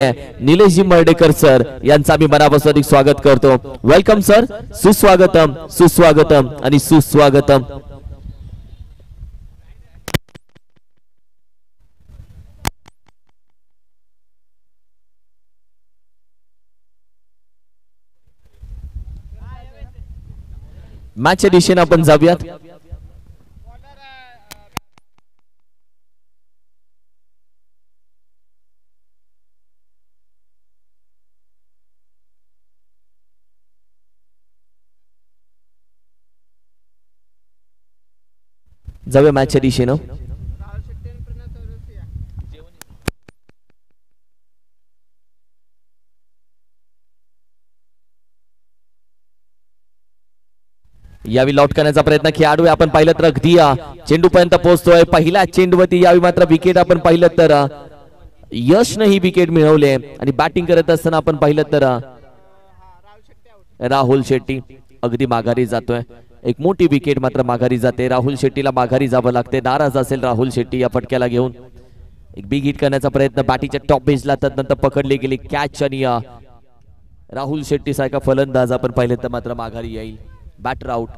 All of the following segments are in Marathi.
निलेशजी मर्डेकर सर यांचा मी मनापासून स्वागत करतो। वेलकम सर, सुस्वागतम सुस्वागतम आणि सुस्वागतम। मॅचच्या दिशेने आपण जाऊयात। जाऊया मॅचच्या दिशेने। यावी लॉट करण्याचा प्रयत्न खेळाडू आपण पाहिलं तर अगदी चेंडू पर्यंत पोहोचतोय। पहिल्या चेंडूवरती यावी मात्र विकेट आपण पाहिलं तर यशने ही विकेट मिळवले आणि बॅटिंग करत असताना आपण पाहिलं तर राहुल शेट्टी अगदी माघारी जातोय। एक मोठी विकेट मात्र माघारी जाते। राहुल शेट्टीला माघारी जावं लागते। नाराज असेल राहुल शेट्टी या फटक्याला घेऊन। एक बिग हिट करण्याचा प्रयत्न बॅटीच्या टॉप बेसला तदनंतर पकडली गेली कॅच आणि राहुल शेट्टी सारखा फलंदाज आपण पाहिले तर मात्र माघारी येईल। Batter out.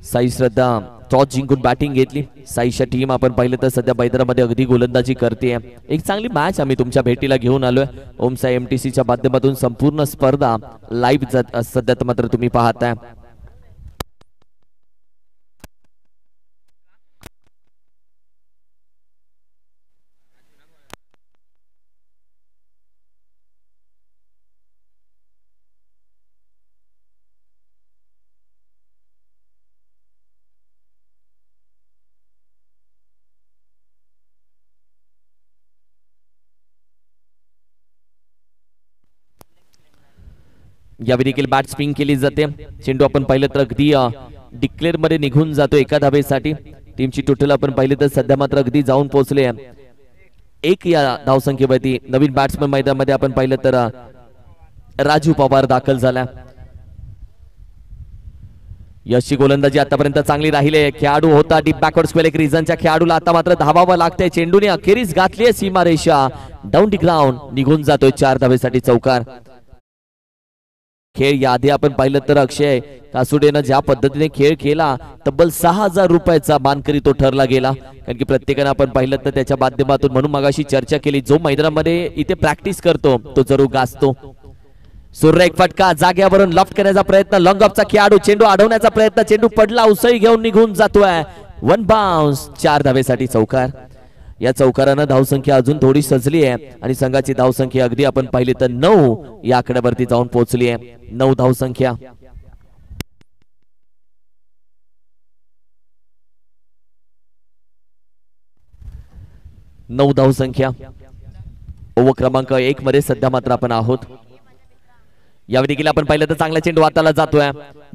Sai Shraddha toss जिंकून बॅटिंग घेतली। साईच्या टीम आपण पाहिलं तर सध्या मैदानामध्ये अगदी गोलंदाजी करते। एक चांगली मॅच आम्ही तुमच्या भेटीला घेऊन आलोय। ओम साई एमटीसीच्या माध्यमातून संपूर्ण स्पर्धा लाईव्ह सध्या मात्र तुम्ही पाहताय। यावेळी देखील बॅट स्पिन केली जाते। चेंडू आपण पाहिलं तर अगदी डिक्लेअर मध्ये निघून जातो एका धावेसाठी। टीमची टोटल आपण पाहिलं तर सध्या मात्र अगदी जाऊन पोहोचले एक या धावसंख्येवरती। नवीन बॅट्समन मैदानामध्ये आपण पाहिलं तर राजू पवार दाखल झाला। यशची गोलंदाजी आतापर्यंत चांगली राहिली। खेळाडू होता डीप बॅकवर्ड स्क्वेअर एक रिझनच्या खेळाडूला आता मात्र धावावं लागतंय। चेंडूने अखेरीस घातलीये सीमारेषा। डाऊन दी ग्राउंड निघून जातोय 4 धावेसाठी चौकार। खेळ याआधी आपण पाहिलं तर अक्षय कासुडेनं ज्या पद्धतीने खेळ केला तब्बल 6000 रुपयाचा मानकरी तो ठरला गेला। कारण की प्रत्येकानं आपण पाहिलं तर त्याच्या माध्यमातून म्हणून मगाशी चर्चा केली जो मैदानामध्ये इथे प्रॅक्टिस करतो तो जरूर गाजतो। सूर्य एक फटका जाग्यावरून लॉफ्ट करण्याचा प्रयत्न। लॉंग ऑफचा खेळाडू चेंडू अडवण्याचा प्रयत्न। चेंडू पडला उसळी घेऊन निघून जातोय। 1 बाउन्स 4 धावेसाठी चौकार। या चौकारानं धावसंख्या अजून थोडी सजली आहे आणि संघाची धावसंख्या अगदी आपण पाहिली तर 9 या आकड्यावरती जाऊन पोहोचली आहे। 9 धावसंख्या। ओव्हर क्रमांक 1 मध्ये सध्या मात्र आपण आहोत। यावेळी देखील आपण पाहिलं तर चांगला चेंडू हाताला जातोय।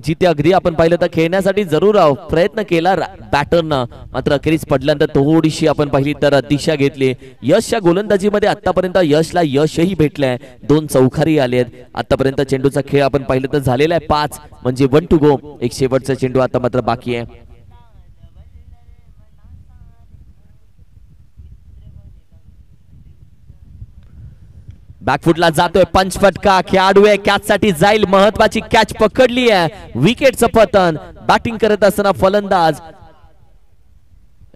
जिथे अगदी आपण पाहिलं तर खेळण्यासाठी जरूर प्रयत्न केला बॅटरनं मात्र अखेरीस पडल्यानंतर थोडीशी आपण पाहिली तर दिशा घेतली। यशच्या गोलंदाजीमध्ये आतापर्यंत यशला यशही भेटलंय। 2 चौकारी आले आहेत आतापर्यंत। चेंडूचा खेळ आपण पाहिलं तर झालेला आहे 5 म्हणजे 1 टू गो। एक शेवटचा चेंडू आता मात्र बाकी आहे। बॅकफुटला जातोय पंच फटका। खेळाडू आहे कॅच साठी जाईल। महत्वाची कॅच पकडली आहे। विकेटचं पतन। बॅटिंग करत असताना फलंदाज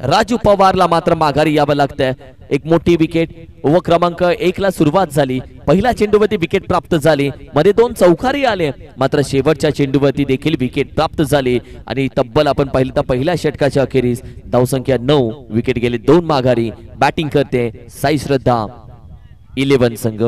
राजू पवारला मात्र माघारी यावं लागतंय। एक मोठी विकेट। ओव्हर क्रमांक 1 ला सुरुवात झाली। पहिल्या चेंडूवरती विकेट प्राप्त झाली। मध्ये 2 चौकारी आले मात्र शेवटच्या चेंडूवरती देखील विकेट प्राप्त झाली आणि तब्बल आपण पाहिलं तर पहिल्या षटकाच्या अखेरीस धावसंख्या 9 विकेट गेले 2 माघारी। बॅटिंग करते साई श्रद्धा 11 संघ।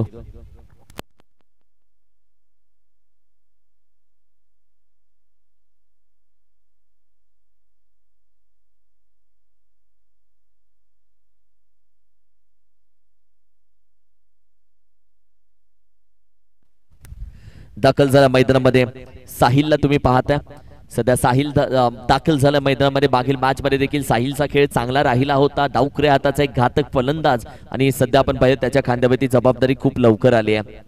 दाखल झाला मैदानामध्ये साहिलला तुम्ही पाहता। सध्या साहिल दाखल झाला मैदानामध्ये। मागील मॅच मध्ये देखील साहिलचा खेळ चांगला राहिला होता। डावखऱ्या हाताचा एक घातक फलंदाज आणि सध्या आपण पाहिलं त्याच्या खांद्यावरती जबाबदारी खूप लवकर आली आहे।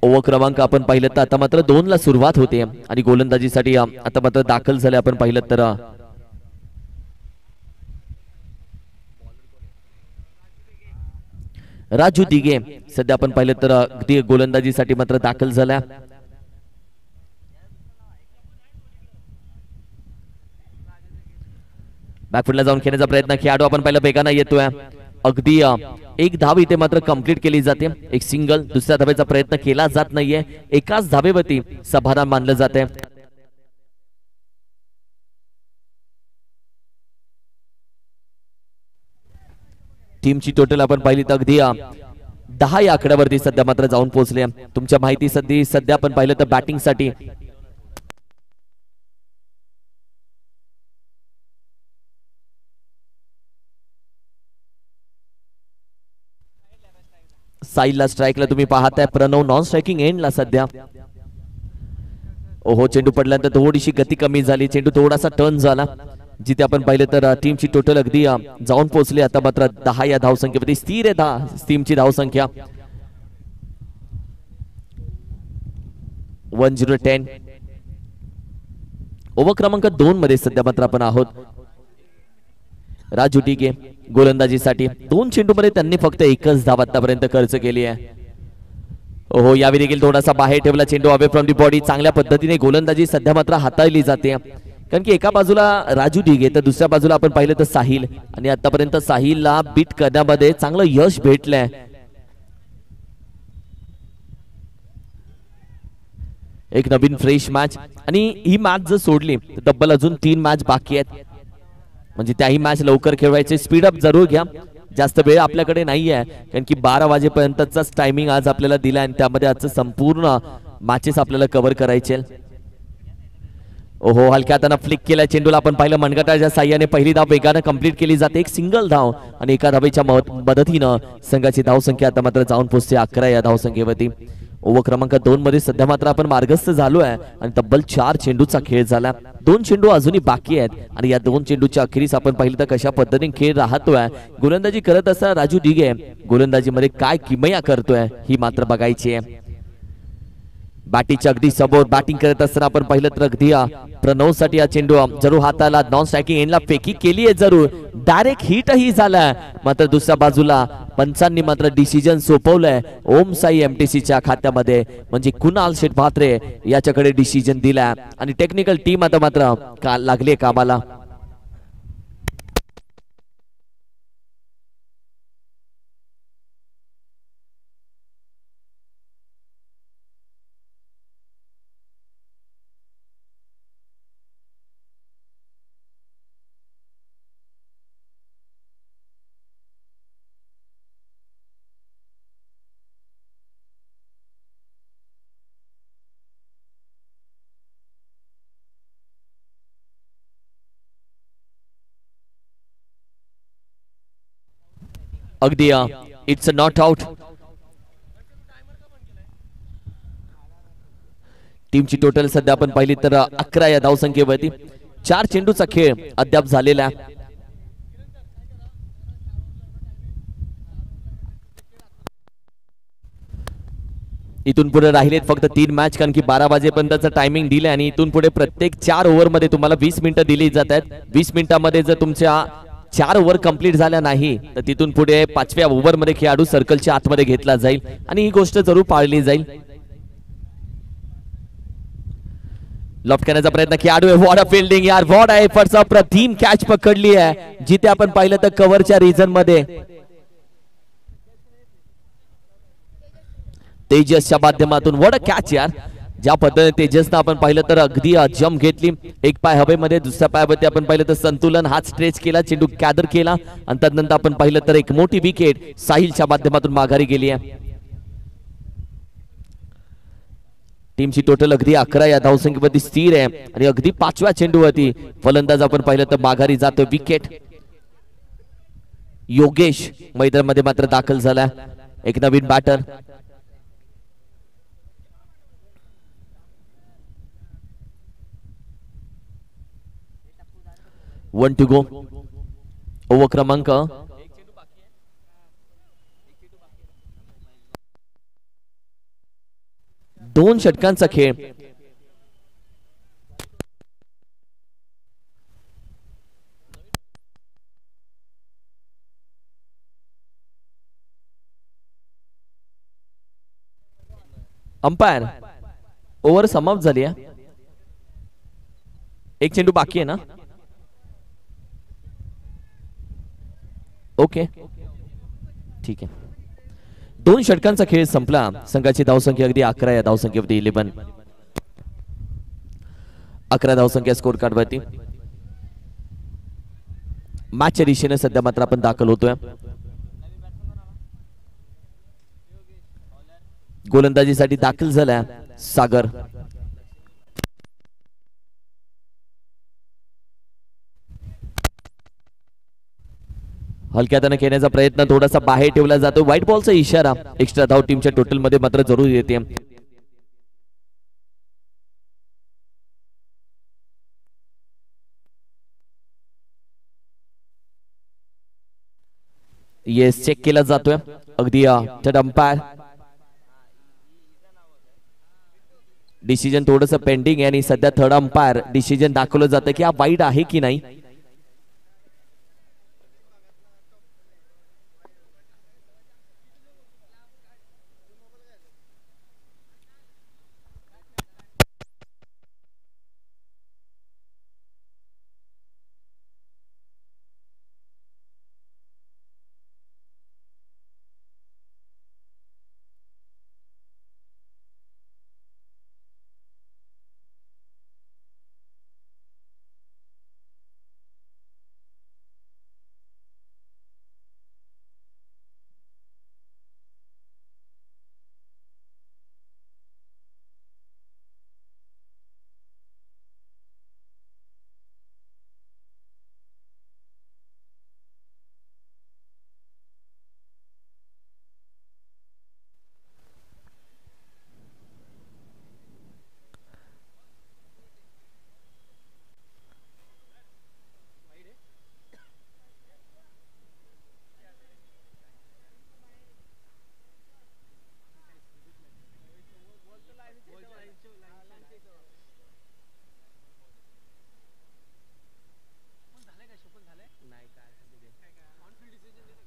ओव्हर क्रमांक आपण पाहिलं तर आता मात्र 2 ला सुरुवात होते आणि गोलंदाजीसाठी आता मात्र दाखल झाले आपण पाहिलं तर राजू दिघे सध्या आपण पाहिलं तर अगदी गोलंदाजीसाठी मात्र दाखल झाला. बॅकफुटला जाऊन खेळण्याचा प्रयत्न खेळाडू आपण पाहिलं बेगाना येतोय. अगदी एक धाव इथे मात्र कंप्लीट केली जाते. एक सिंगल दुसऱ्या धावेचा प्रयत्न केला जात नाहीये. एकाच धावेवरती समाधान मानलं जाते. टीमची टोटल आपण पाहिली तर अगदी 10 या आकड्यावरती सध्या मात्र जाऊन पोहोचले. तुमच्या माहितीसाठी सध्या आपण पाहिलं तर बॅटिंग साठी साईडला स्ट्राईकला तुम्ही पाहताय प्रणव नॉन स्ट्रायकिंग एंडला सध्या. ओहो चेंडू पडल्यानंतर थोडीशी गती कमी झाली. चेंडू थोडासा टर्न झाला. जिथे आपण पाहिलं तर टीमची टोटल अगदी जाऊन पोहोचली. आता मात्र 10 या धावसंख्येवरती स्थिर आहे टीमची धावसंख्या 1010. ओव्हर क्रमांक 2 मध्ये सध्या मात्र आपण आहोत. राजू टिके गोलंदाजीसाठी 2 चेंडूमध्ये त्यांनी फक्त एकच धाव आतापर्यंत खर्च केली आहे. ओहो यावेळी देखील थोडासा बाहेर ठेवला चेंडू अवे फ्रॉम दी बॉडी. चांगल्या पद्धतीने गोलंदाजी सध्या मात्र हाताळली जाते. कारण की एका बाजूला राजू ढिगे तर दुसऱ्या बाजूला आपण पाहिलं तर साहिल आणि आतापर्यंत साहिलला बीट करण्यामध्ये चांगलं यश भेटलंय. एक नवीन फ्रेश मॅच आणि ही मॅच जर सोडली तर तब्बल अजून 3 मॅच बाकी आहेत. म्हणजे त्याही मॅच लवकर खेळवायचे. स्पीड अप जरूर घ्या. जास्त वेळ आपल्याकडे नाही आहे कारण की 12 वाजेपर्यंतचाच टायमिंग आज आपल्याला दिला आणि त्यामध्ये आजचं संपूर्ण मॅचेस आपल्याला कव्हर करायचे. ओहो हलक्या हाताने फ्लिक केला चेंडूला आपण पाहिलं मनगटाच्या साह्याने पहिली धाव वेगाने कंप्लीट केली जाते. एक सिंगल धाव आणि एका धावेच्या मदतीनं संघाची धावसंख्या आता मात्र जाऊन पोहोचते 11 या धावसंख्येवरती. ओव्हर क्रमांक 2 मध्ये सध्या मात्र आपण मार्गस्थ झालो आहे आणि तब्बल 4 चेंडूचा खेळ झाला. 2 चेंडू अजूनही बाकी आहेत आणि या 2 चेंडूच्या अखेरीस आपण पाहिलं तर कशा पद्धतीने खेळ राहतोय. गोलंदाजी करत असताना राजू ढिगे गोलंदाजीमध्ये काय किमया करतोय ही मात्र बघायची आहे. बॅटिंगच्या अगदी समोर बॅटिंग करत असताना आपण पाहिलं तर अगदी प्रणव साठी हा चेंडू जरूर हाताला नॉन स्ट्रायकिंग एंडला फेकी केली आहे. जरूर डायरेक्ट हिटही झालाय. मात्र दुसऱ्या बाजूला पंचांनी मात्र डिसिजन सोपवलंय ओम साई एमटीसीच्या खात्यामध्ये. म्हणजे कुणाल शेठ म्हात्रे याच्याकडे डिसिजन दिलाय आणि टेक्निकल टीम आता मात्र लागली कामाला. अगदी इट्स अ नॉट आउट. टीमची टोटल सध्या आपण पाहिली तर 11 या धावसंख्येवरती. 4 चेंडूचा खेळ अद्याप झालेला आहे. इथून पुढे राहिलेत फक्त 3 मॅच कारण की 12 वाजेपर्यंतचं टायमिंग दिलंय आणि इथून पुढे प्रत्येक 4 ओव्हर मध्ये तुम्हाला 20 मिनिटं दिली जात आहेत. 20 मिनिटांमध्ये जर तुमच्या 4 ओव्हर कंप्लीट झाल्या नाही तर तिथून पुढे 5व्या ओव्हर मध्ये खेळाडू सर्कलच्या आतमध्ये घेतला जाईल आणि ही गोष्ट जरूर पाळली जाईल. लॉफ्ट करण्याचा प्रयत्न खेळाडू आहे. व्हॉट अ फिल्डिंग यार. What a efforts. अप्रतिम कॅच पकडली आहे जिथे आपण पाहिलं तर कव्हरच्या रिजन मध्ये तेजसच्या माध्यमातून. व्हॉट अ कॅच यार. ज्या पद्धतीने तेजसनं आपण पाहिलं तर अगदी जंप घेतली. एक पाय हवेमध्ये दुसऱ्या पायावरती आपण पाहिलं तर संतुलन हात स्ट्रेच केला चेंडू गॅदर केला आणि त्यानंतर आपण पाहिलं तर एक मोठी विकेट साहिलच्या माध्यमातून माघारी गेली आहे. टीमची टोटल अगदी 11 या धावसंख्येवरती स्थिर आहे आणि अगदी 5व्या चेंडूवरती फलंदाज आपण पाहिलं तर माघारी जातो. विकेट योगेश मैदानामध्ये मात्र दाखल झाला. एक नवीन बॅटर 1 to go. ओव्हर क्रमांक 2 षटकांचा खेळ. अंपायर ओव्हर समाप्त झाली आहे. एक चेंडू बाकी आहे ना. ओके ठीक आहे. 2 षटकांचा खेळ संपला. संघाची धावसंख्या अगदी 11 या धावसंख्येवरती 11. 11 धावसंख्या स्कोर कार्ड वरती. मॅचच्या दिशेने सध्या मात्र आपण दाखल होतोय. गोलंदाजीसाठी दाखल झाला सागर. हलक्या हाताने खेळण्याचा प्रयत्न थोडासा बाहेर ठेवला जातो. व्हाईट बॉलचा इशारा. एक्स्ट्रा धाव टीमच्या टोटल मध्ये मात्र जरूर येते. येस चेक केला जातोय अगदी थर्ड अंपायर. डिसिजन थोडंसं पेंडिंग आहे आणि सध्या थर्ड अंपायर डिसिजन दाखवलं जातं की हा वाईड आहे की नाही.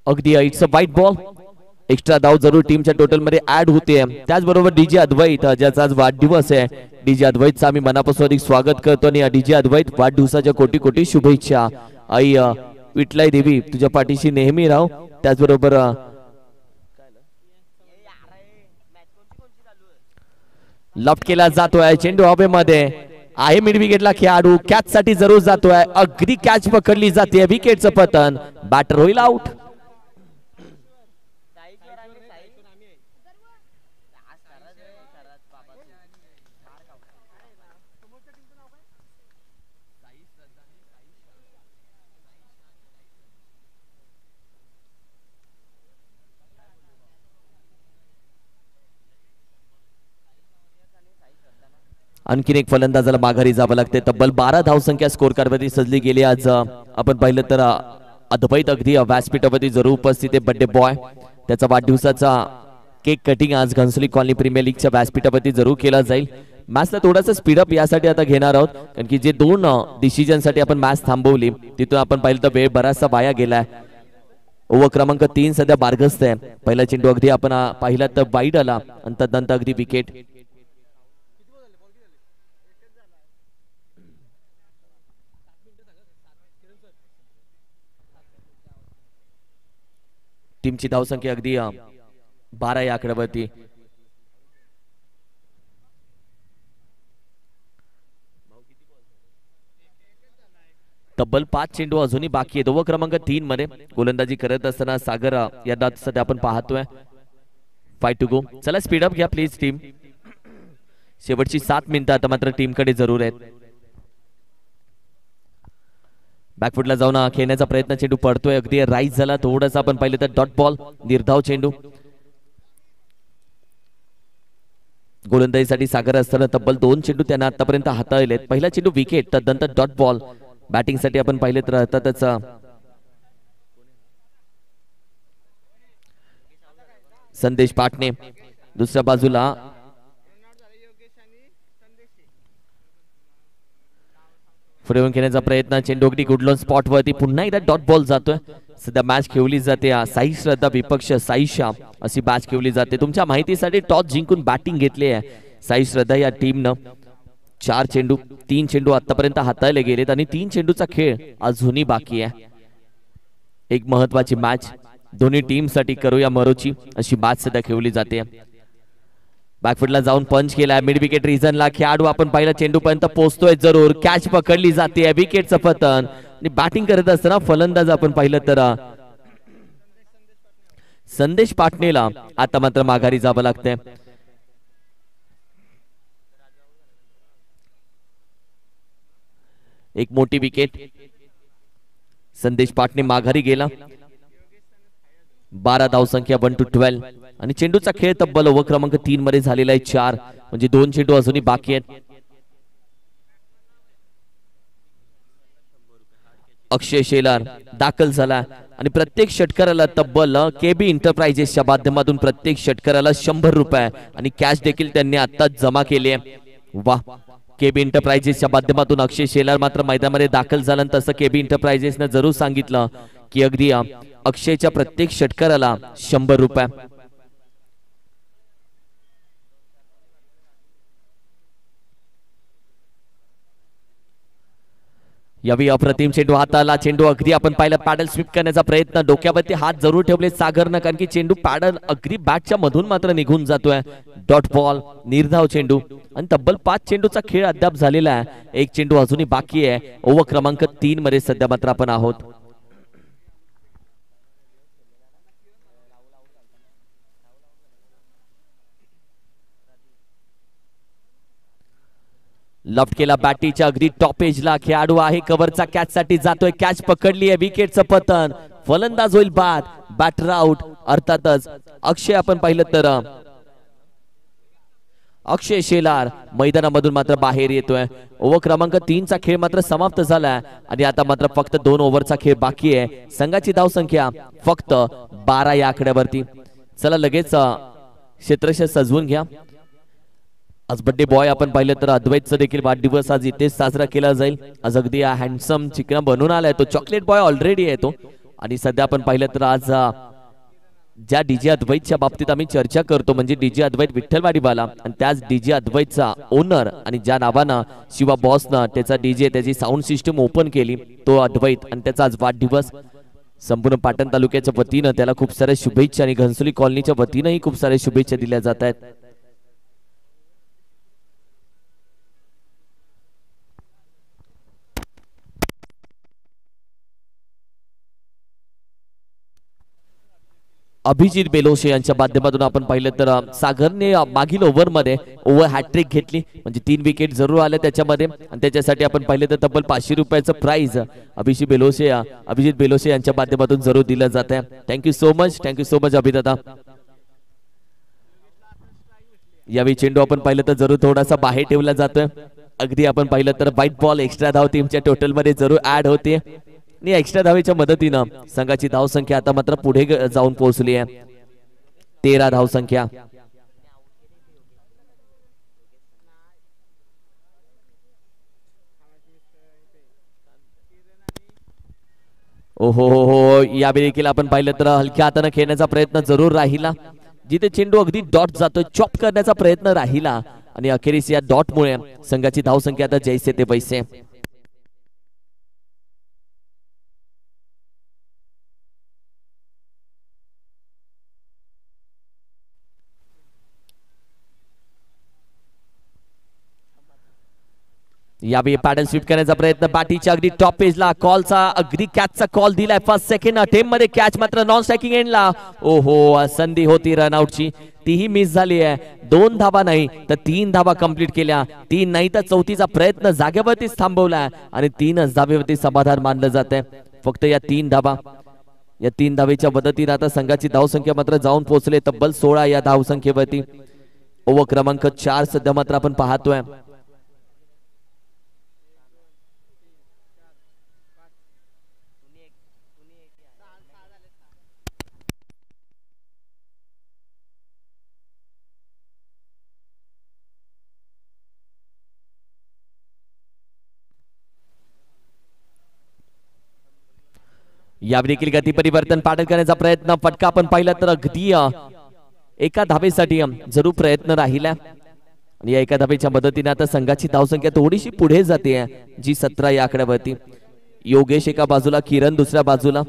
अगदी इट्स अ वाईट बॉल. एक्स्ट्रा धाव जरूर टीमच्या टोटल मध्ये ऍड होते. त्याचबरोबर डीजे अद्वैत ज्याचा आज वाढदिवस आहे. डीजे अद्वैतचं आम्ही मनापासून अधिक स्वागत करतो आणि डीजे अद्वैत वाढदिवसाच्या कोटी कोटी शुभेच्छा. आई विठलाई देवी तुझ्या पाठीशी नेहमी राहू. त्याचबरोबर लफ्ट केला जातोय. चेंडू हवेमध्ये आहे. मिड विकेटला खेळाडू कॅच साठी जरूर जातोय. अगदी कॅच पकडली जाते. विकेटचं पतन. बॅटर होईल आउट. आणखीन एक फलंदाजाला माघारी जावं लागते. तब्बल 12 धावसंख्या स्कोर कार्डवरती सजली गेली. आज आपण पाहिलं तर अद्वैत अगदी व्यासपीठावरती जरूर उपस्थित आहे. बर्थडे बॉय त्याचा वाढदिवसाचा केक कटिंग आज घनसोली कॉलनी प्रीमियर लीगच्या व्यासपीठावरती जरूर केला जाईल. मॅचला थोडासा स्पीडअप यासाठी आता घेणार आहोत कारण की जे 2 डिसिजन साठी आपण मॅच थांबवली तिथून आपण पाहिलं तर वेळ बराचसा वाया गेलाय. ओव्हर क्रमांक 3 सध्या बारगस्त आहे. पहिला चेंडू अगदी आपण पाहिला तर वाईड आला आणि तदनंतर अगदी विकेट. टीमची धावसंख्या अगदी 12 या आकड्यावरती. तब्बल 5 चेंडू अजूनही बाकी आहेत. ओव्हर क्रमांक 3 मध्ये गोलंदाजी करत असताना सागर या सध्या आपण पाहतोय. 5 टू गो. चला स्पीडअप घ्या प्लीज टीम. शेवटची 7 मिनिटं आता मात्र टीमकडे जरूर आहेत. बॅकफुटला जाऊन खेळण्याचा प्रयत्न. चेंडू पडतोय अगदी राईज झाला. थोडासा आपण पाहिलं तर डॉट बॉल. निर्धाव चेंडू. गोलंदाजीसाठी सागर असताना तब्बल 2 चेंडू त्यांना आतापर्यंत हाताळलेत. पहिला चेंडू विकेट त्यानंतर डॉट बॉल. बॅटिंग साठी आपण पाहिले तर अर्थातच संदेश पाटणे. दुसऱ्या बाजूला पुढे येऊन खेळण्याचा प्रयत्न, चेंडू अगदी गुडलॉन स्पॉट वरती, पुन्हा एकदा डॉट बॉल जातोय. सध्या मॅच खेळली जाते साई श्रद्धा विपक्ष साई श्याम अशी मॅच खेळली जाते. तुमच्या माहितीसाठी टॉस जिंकून बॅटिंग घेतली आहे साई श्रद्धा या टीमनं. 3 चेंडू आतापर्यंत हाताळले गेलेत आणि 3 चेंडूचा खेळ अजूनही बाकी आहे. एक महत्वाची मॅच दोन्ही टीम साठी करूया मरोची अशी मॅच सध्या खेळली जाते. बॅकफुटला जाऊन पंच केलाय, मिड विकेट रिझनला खेळाडू आपण पाहिला चेंडू पर्यंत पोहोचतोय जरूर, कॅच पकडली जाते, विकेटचं पतन. आणि बॅटिंग करत असताना फलंदाज आपण पाहिलं तर संदेश पाटणेला आता मात्र माघारी जावं लागतंय. एक मोठी विकेट, संदेश पाटणे माघारी गेला. 12 धावसंख्या 1 to 12 आणि चेंडूचा खेळ तब्बल ओव्हर क्रमांक 3 मध्ये झालेला आहे 4, म्हणजे 2 चेंडू अजूनही बाकी आहेत. अक्षय शेलार दाखल झाला आणि प्रत्येक षटकाराला तब्बल केबी इंटरप्राइजेसच्या माध्यमातून प्रत्येक षटकाराला 100 रुपये आणि कॅश देखील त्यांनी आताच जमा केली आहे. वाह, केबी इंटरप्राइजेसच्या माध्यमातून अक्षय शेलार मात्र मैदानामध्ये दाखल झाला. तसं केबी इंटरप्राइजेसनं जरूर सांगितलं की अगदी अक्षयच्या प्रत्येक षटकाराला 100 रुपये. यावेळी अप्रतिम चेंडू हाताला, चेंडू अगदी आपण पाहिलं पॅडल स्वीप करण्याचा प्रयत्न, डोक्यावरती हात जरूर ठेवले सागरनं, कारण की चेंडू पॅडल अगदी बॅटच्या मधून मात्र निघून जातोय. डॉट बॉल, निर्धाव चेंडू आणि तब्बल 5 चेंडूचा खेळ अद्याप झालेला आहे. एक चेंडू अजूनही बाकी आहे. ओव्हर क्रमांक 3 मध्ये सध्या मात्र आपण आहोत. लफ्ट केला बॅटीच्या अगदी टॉप एजला, खेळाडू आहे कव्हरचा, कॅच साठी जातोय, कॅच पकडली आहे, विकेटचं पतन, फलंदाज होईल बाद, बॅटर आउट. अर्थातच अक्षय आपण पाहिलं तर अक्षय शेलार मैदानामधून मात्र बाहेर येतोय. ओव्हर क्रमांक 3 चा खेळ मात्र समाप्त झालाय आणि आता मात्र फक्त 2 ओव्हरचा खेळ बाकी आहे. संघाची धावसंख्या फक्त 12 या आकड्यावरती. चला लगेच क्षेत्रशः सजवून घ्या. आज बर्थडे बॉय आपण पाहिलं तर अद्वैतचा देखील वाढदिवस आज इथेच साजरा केला जाईल. आज अगदी हँडसम चिकना बनून आलाय तो, चॉकलेट बॉय ऑलरेडी आहे तो. आणि सध्या आपण पाहिलं तर आज ज्या डीजे अद्वैतच्या बाबतीत आम्ही चर्चा करतो म्हणजे डीजे अद्वैत विठ्ठलवाडीवाला, आणि त्याच डीजे अद्वैतचा ओनर आणि ज्या नावानं शिवा बॉसनं त्याचा डीजे त्याची साऊंड सिस्टम ओपन केली तो अद्वैत, आणि त्याचा आज वाढदिवस. संपूर्ण पाटण तालुक्याच्या वतीनं त्याला खूप साऱ्या शुभेच्छा आणि घनसोली कॉलनीच्या वतीनंही खूप साऱ्या शुभेच्छा दिल्या जात आहेत. अभिजित बेलोशे यांच्या माध्यमातून आपण पाहिलं तर सागरने मागील ओव्हरमध्ये ओव्हर हॅट्रिक घेतली, म्हणजे 3 विकेट जरूर आले त्याच्यामध्ये, आणि त्याच्यासाठी आपण पाहिलं तर तब्बल 500 रुपयाचं प्राइज अभिजित बेलोशे यांच्या माध्यमातून जरूर दिलं जात आहे. Thank you so much Abhidada. यावेळी चेंडू आपण पाहिलं तर जरूर थोडासा बाहेर ठेवला जातोय. अगदी आपण पाहिलं तर व्हाईट बॉल एक्स्ट्रा धाव टीमच्या टोटल मध्ये जरूर ऍड होते आणि एक्स्ट्रा धावेच्या मदतीनं संघाची धावसंख्या आता मात्र पुढे जाऊन पोहोचली आहे. 13 धावसंख्या. ओहो हो, यावेळी देखील आपण पाहिलं तर हलक्या हाताने खेळण्याचा प्रयत्न जरूर राहिला, जिथे चेंडू अगदी डॉट जातोय चॉप करण्याचा प्रयत्न राहिला, आणि अखेरीस या डॉट मुळे संघाची धावसंख्या आता जैसे ते पैसे. यावेळी पॅडल स्वीप करण्याचा प्रयत्न, पाठीच्या अगदी टॉप पेजला, कॉलचा अगदी कॅचचा कॉल दिलाय. फर्स्ट सेकंड अटेम्प्ट मध्ये कॅच मात्र नॉन स्ट्रायकिंग एंडला. ओहो, संधी होती रनआउटची, तीही मिस झाली आहे. 2 धावा नाही तर 3 धावा कंप्लीट केल्या, 3 नाही तर 4थीचा प्रयत्न जागेवरतीच थांबवलाय आणि 3च धावेवरती समाधान मानलं जात आहे. फक्त या 3 धावा, या 3 धावेच्या मदतीने आता संघाची धावसंख्या मात्र जाऊन पोहोचले तब्बल 16 या धावसंख्येवरती. ओव्हर क्रमांक 4 सध्या मात्र आपण पाहतोय. यावेळी देखील गती परिवर्तन पाठ करण्याचा प्रयत्न, फटका आपण पाहिला तर अगदी एका धाबेसाठी जरूर प्रयत्न राहिला आणि या एका धाबेच्या मदतीने आता संघाची धावसंख्या थोडीशी पुढे जाते, जी 17 या आकड्यावरती. योगेश एका बाजूला, किरण दुसऱ्या बाजूला.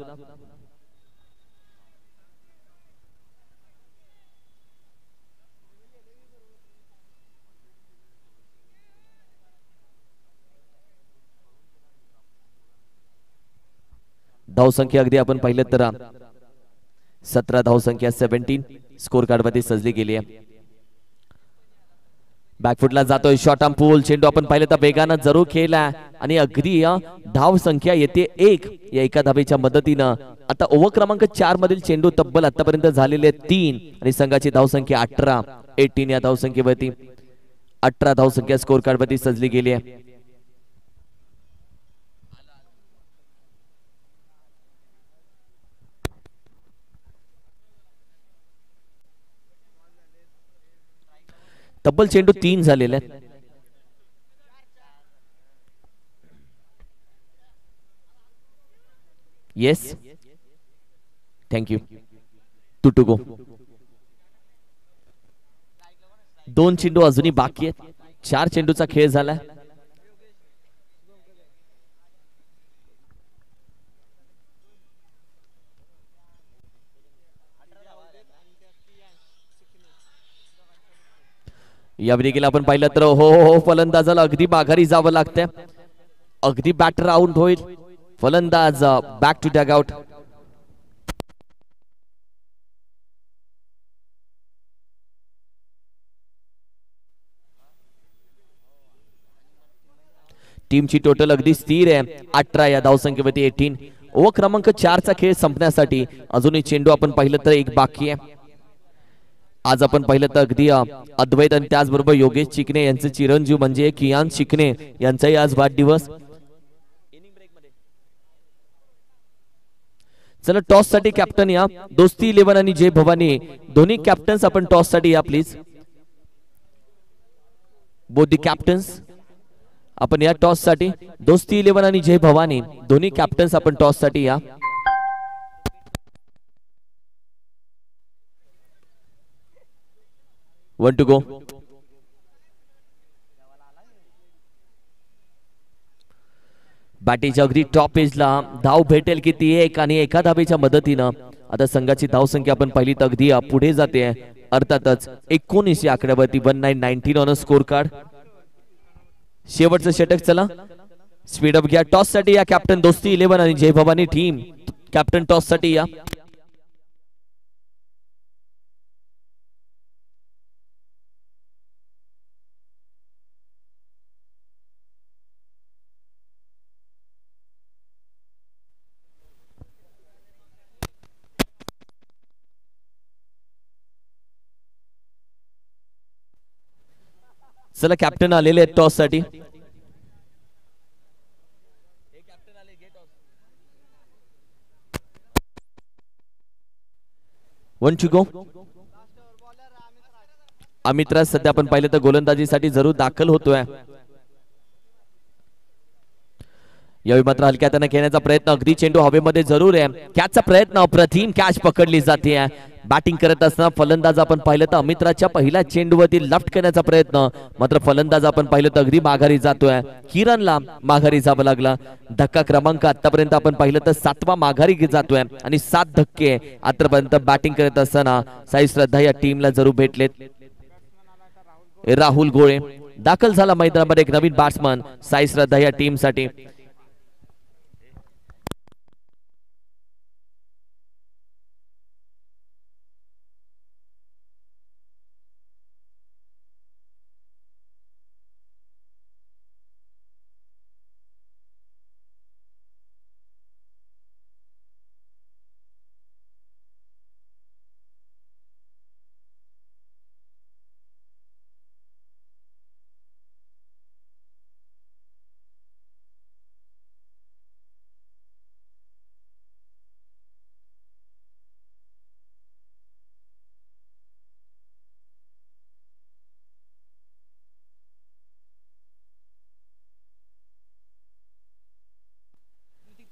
धावसंख्या अगदी आपण पाहिलं तर 17 धावसंख्या 17 स्कोर कार्ड मध्ये सजली गेली आहे. बॅकफुटला जातोय शॉर्ट आर्म पूल, चेंडू आपण पाहिलं तर वेगानं जरूर खेळला आणि अगदी धाव संख्या येते 1 या एका धावेच्या मदतीनं. आता ओव्हर क्रमांक 4 मधील चेंडू तब्बल आतापर्यंत झालेले 3 आणि संघाची धावसंख्या 18 या धावसंख्येवरती 18 धावसंख्या स्कोर कार्ड वरती सजली गेली आहे. तब्बल चेंडू 3 झालेले आहेत. Yes, thank you. To go. 2 चेंडू अजूनही बाकी आहेत. 4 चेंडूचा खेळ झाला. या वेळेला आपण पाहिलं तर हो फलंदाजाला अगदी माघारी जावं लागतंय. अगदी बॅटर आउट होईल. फलंदाज बॅक टू डग आउट. टीमची टोटल अगदी स्थिर आहे 18 या धावसंख्येवरती 18. ओव्हर क्रमांक 4 चा खेळ संपण्यासाठी अजूनही चेंडू आपण पाहिलं तर एक बाकी आहे. आज आपण पाहिलं तर अगदी अद्वैत आणि त्याचबरोबर योगेश चिकणे यांचे चिरंजीव म्हणजे कियान चिकणे यांचाही आज वाढदिवस. चला टॉस साठी कॅप्टन या. दोस्ती 11 आणि जय भवानी दोन्ही कॅप्टन्स आपण टॉस साठी या प्लीज. बोथ द कॅप्टन्स आपण या टॉस साठी. दोस्ती 11 आणि जय भवानी दोन्ही कॅप्टन्स आपण टॉस साठी या. वन टू गो. बॅटीच्या अगदी टॉप एजला धाव भेटेल किती एक आणि एका धावेच्या मदतीनं आता संघाची धावसंख्या आपण पाहिली तर अगदी पुढे जाते. अर्थातच 19 या आकड्यावरती 1919 ऑन स्कोर कार्ड. शेवटचं षटक. चला स्पीड अप घ्या. टॉस साठी या कॅप्टन दोस्ती 11 आणि Jai Bhavani team. Captain toss साठी या. चला कॅप्टन आलेले आहेत टॉस साठी. One two go. Amit Raj सध्या आपण पाहिलं तर गोलंदाजीसाठी जरूर दाखल होतोय. यावेळी मात्र हलक्या हाताने खेळण्याचा प्रयत्न. अगदी चेंडू हवेमध्ये जरूर आहे. कॅचचा प्रयत्न. अप्रतिम कॅच पकडली जाते. बॅटिंग करत असताना फलंदाज आपण पाहिलं तर अमित राजच्या पहिल्या चेंडूवरती लफ्ट करण्याचा प्रयत्न. मात्र फलंदाज आपण पाहिलं तर अगदी माघारी जातोय. किरणला माघारी जावं लागला. धक्का क्रमांक आतापर्यंत आपण पाहिलं तर 7वा माघारी जातोय आणि 7 धक्के आतापर्यंत बॅटिंग करत असताना साई श्रद्धा या टीमला जरूर भेटलेत. राहुल गोळे दाखल झाला मैदानामध्ये. एक नवीन बॅट्समन साई श्रद्धा या टीम साठी.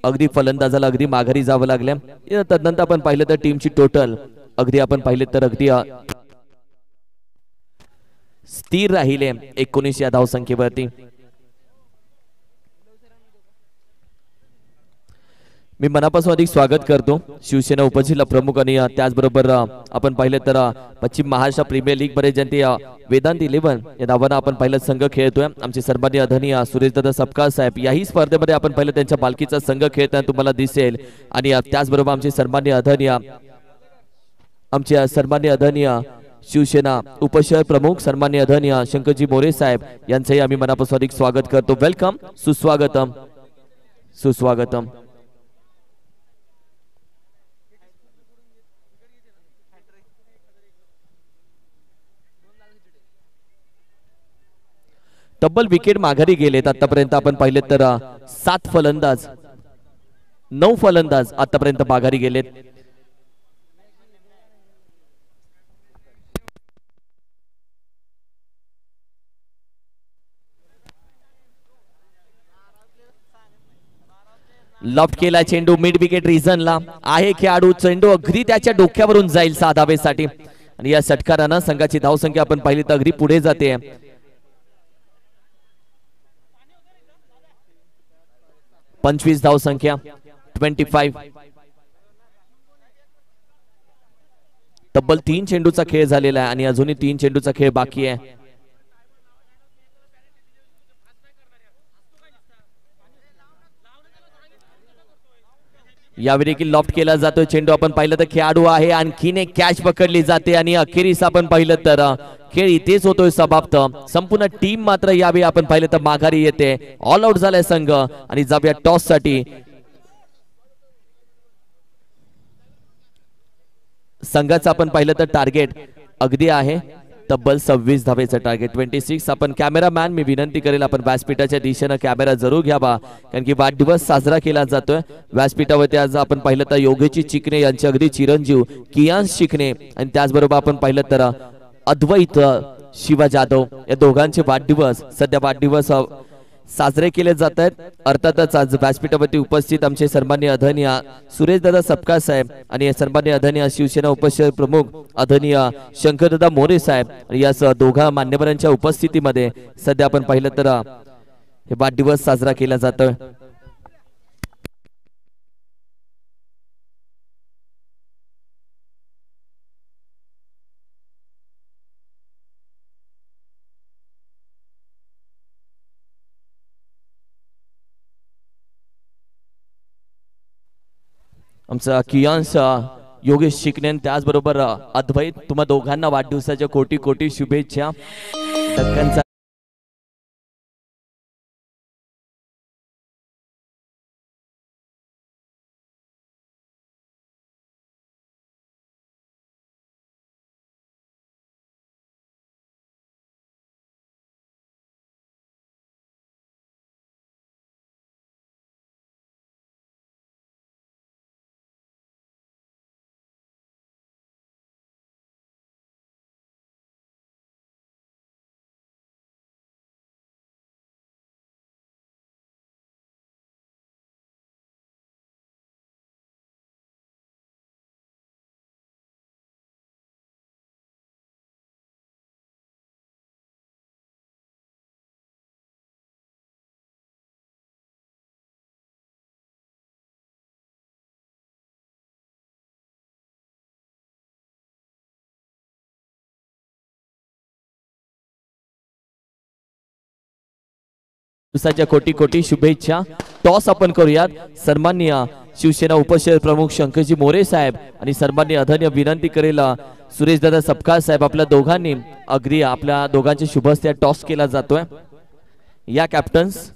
अगदी फलंदाजाला अगदी माघारी जावं लागलं. तदनंतर आपण पाहिलं तर टीमची टोटल अगदी आपण पाहिलं तर अगदी स्थिर राहिले 19 या धावसंख्येवरती. मी मनापासून अधिक स्वागत करतो शिवसेना उपजिल्हा प्रमुख आणि त्याचबरोबर आपण पाहिलं तर पश्चिम महाराष्ट्र प्रीमियर लीग मध्ये ज्यांचे वेदांत 11 या नावानं आपण पाहिलं संघ खेळतोय. आमचे सन्माननीय आदरणीय सुरेशदादा सपकाळ साहेब याही स्पर्धेमध्ये आपण पाहिलं त्यांच्या पालखीचा संघ खेळताना तुम्हाला दिसेल. आणि त्याचबरोबर आमचे सन्माननीय आदरणीय शिवसेना उपशहर प्रमुख सन्माननीय आदरणीय शंकरजी मोरे साहेब यांचंही आम्ही मनापासून अधिक स्वागत करतो. वेलकम, सुस्वागतम सुस्वागतम. तब्बल विकेट माघारी गेलेत आतापर्यंत आपण पाहिले तर 7 फलंदाज 9 फलंदाज आतापर्यंत माघारी गेलेत. लॉफ्ट केला चेंडू मिड विकेट रिझनला आहे. खेळाडू चेंडू अगदी त्याच्या डोक्यावरून जाईल 6 धावेसाठी आणि या षटकारानं संघाची धावसंख्या आपण पाहिली तर अगदी पुढे जाते. 25 धावसंख्या 25. तब्बल 3 चेंडूचा खेळ झालेला आहे आणि अजूनही 3 चेंडूचा खेळ बाकी आहे. यावेळी देखील लॉफ्ट केला जातोय चेंडू आपण पाहिलं तर खेळाडू आहे. आणखीन एक कॅच पकडली जाते आणि अखेरीस आपण पाहिलं तर खेळ इथेच होतोय समाप्त. संपूर्ण टीम मात्र यावेळी आपण पाहिलं तर माघारी येते. ऑल आउट झालाय संघ आणि जाऊया टॉस साठी. संघाचं आपण पाहिलं तर टार्गेट अगदी आहे तब्बल 26 धावेचं टार्गेट 26. आपण कॅमेरामॅन मी विनंती करेल आपण व्यासपीठाच्या दिशेनं कॅमेरा जरूर घ्यावा कारण की वाढदिवस साजरा केला जातोय. व्यासपीठावरती आज आपण पाहिलं तर योगेश चिकणे यांचे अगदी चिरंजीव कियांश चिकणे आणि त्याचबरोबर आपण पाहिलं तर अद्वैत शिवा जाधव या दोघांचे वाढदिवस सध्या वाढदिवस साजरे केले जात आहेत. अर्थातच आज व्यासपीठावरती उपस्थित आमचे सन्माननीय आदरणीय सुरेशदादा सपकाळ साहेब आणि सन्माननीय आदरणीय शिवसेना उपशहर प्रमुख आदरणीय शंकरदादा मोरे साहेब आणि या दोघा मान्यवरांच्या उपस्थितीमध्ये सध्या आपण पाहिलं तर हे वाढदिवस साजरा केला जातोय. आमचा कियांश योगेश शिकणे त्याचबरोबर अद्वैत तुम्हा दोघांना वाढदिवसाच्या कोटी कोटी शुभेच्छा. दक्कनचा दिवसाच्या कोटी कोटी शुभेच्छा. टॉस आपण करूयात. सन्माननीय शिवसेना उपशहर प्रमुख शंकरजी मोरे साहेब आणि सन्माननीय आदरणीय विनंती करेल सुरेशदादा सपकाळ साहेब आपल्या दोघांनी अगदी आपल्या दोघांच्या शुभ हस्ते टॉस केला जातोय. या कॅप्टन्स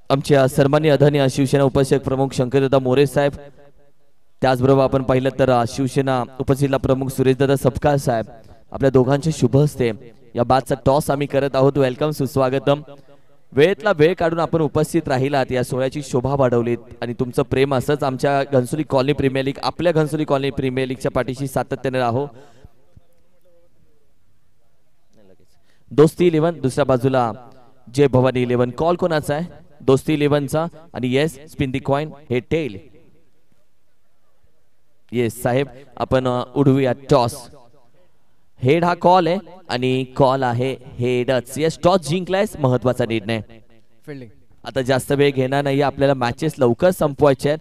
आमच्या सन्माननीय आदरणीय शिवसेना उपशहर प्रमुख शंकरदादा मोरे साहेब त्याचबरोबर आपण पाहिलं तर शिवसेना उपजिल्हा प्रमुख सुरेशदादा सपकाळ साहेब आपल्या दोघांचे शुभ हस्ते या बादचा टॉस आम्ही करत आहोत. वेलकम सुस्वागतम. वेळेतला वेळ काढून आपण उपस्थित राहिलात, या सोहळ्याची शोभा वाढवलीत आणि तुमचं प्रेम असंच आमच्या घनसोली कॉलनी प्रीमियर लीग, आपल्या घनसोली कॉलनी प्रीमियर लीगच्या पाठीशी सातत्याने राहो. दोस्ती 11 दुसऱ्या बाजूला जय भवानी 11. कॉल कोणाचा आहे? दोस्ती 11चा. आणि येस, स्पिन दी कॉइन. हे टेल. येस साहेब, आपण उडवूया टॉस. हेड हा कॉल आहे आणि कॉल आहे हेडच. येस, टॉस जिंकलाय, महत्वाचा निर्णय. फिल्डिंग. आता जास्त वेळ घेणार नाही, आपल्याला मॅचेस लवकर संपवायचे आहेत.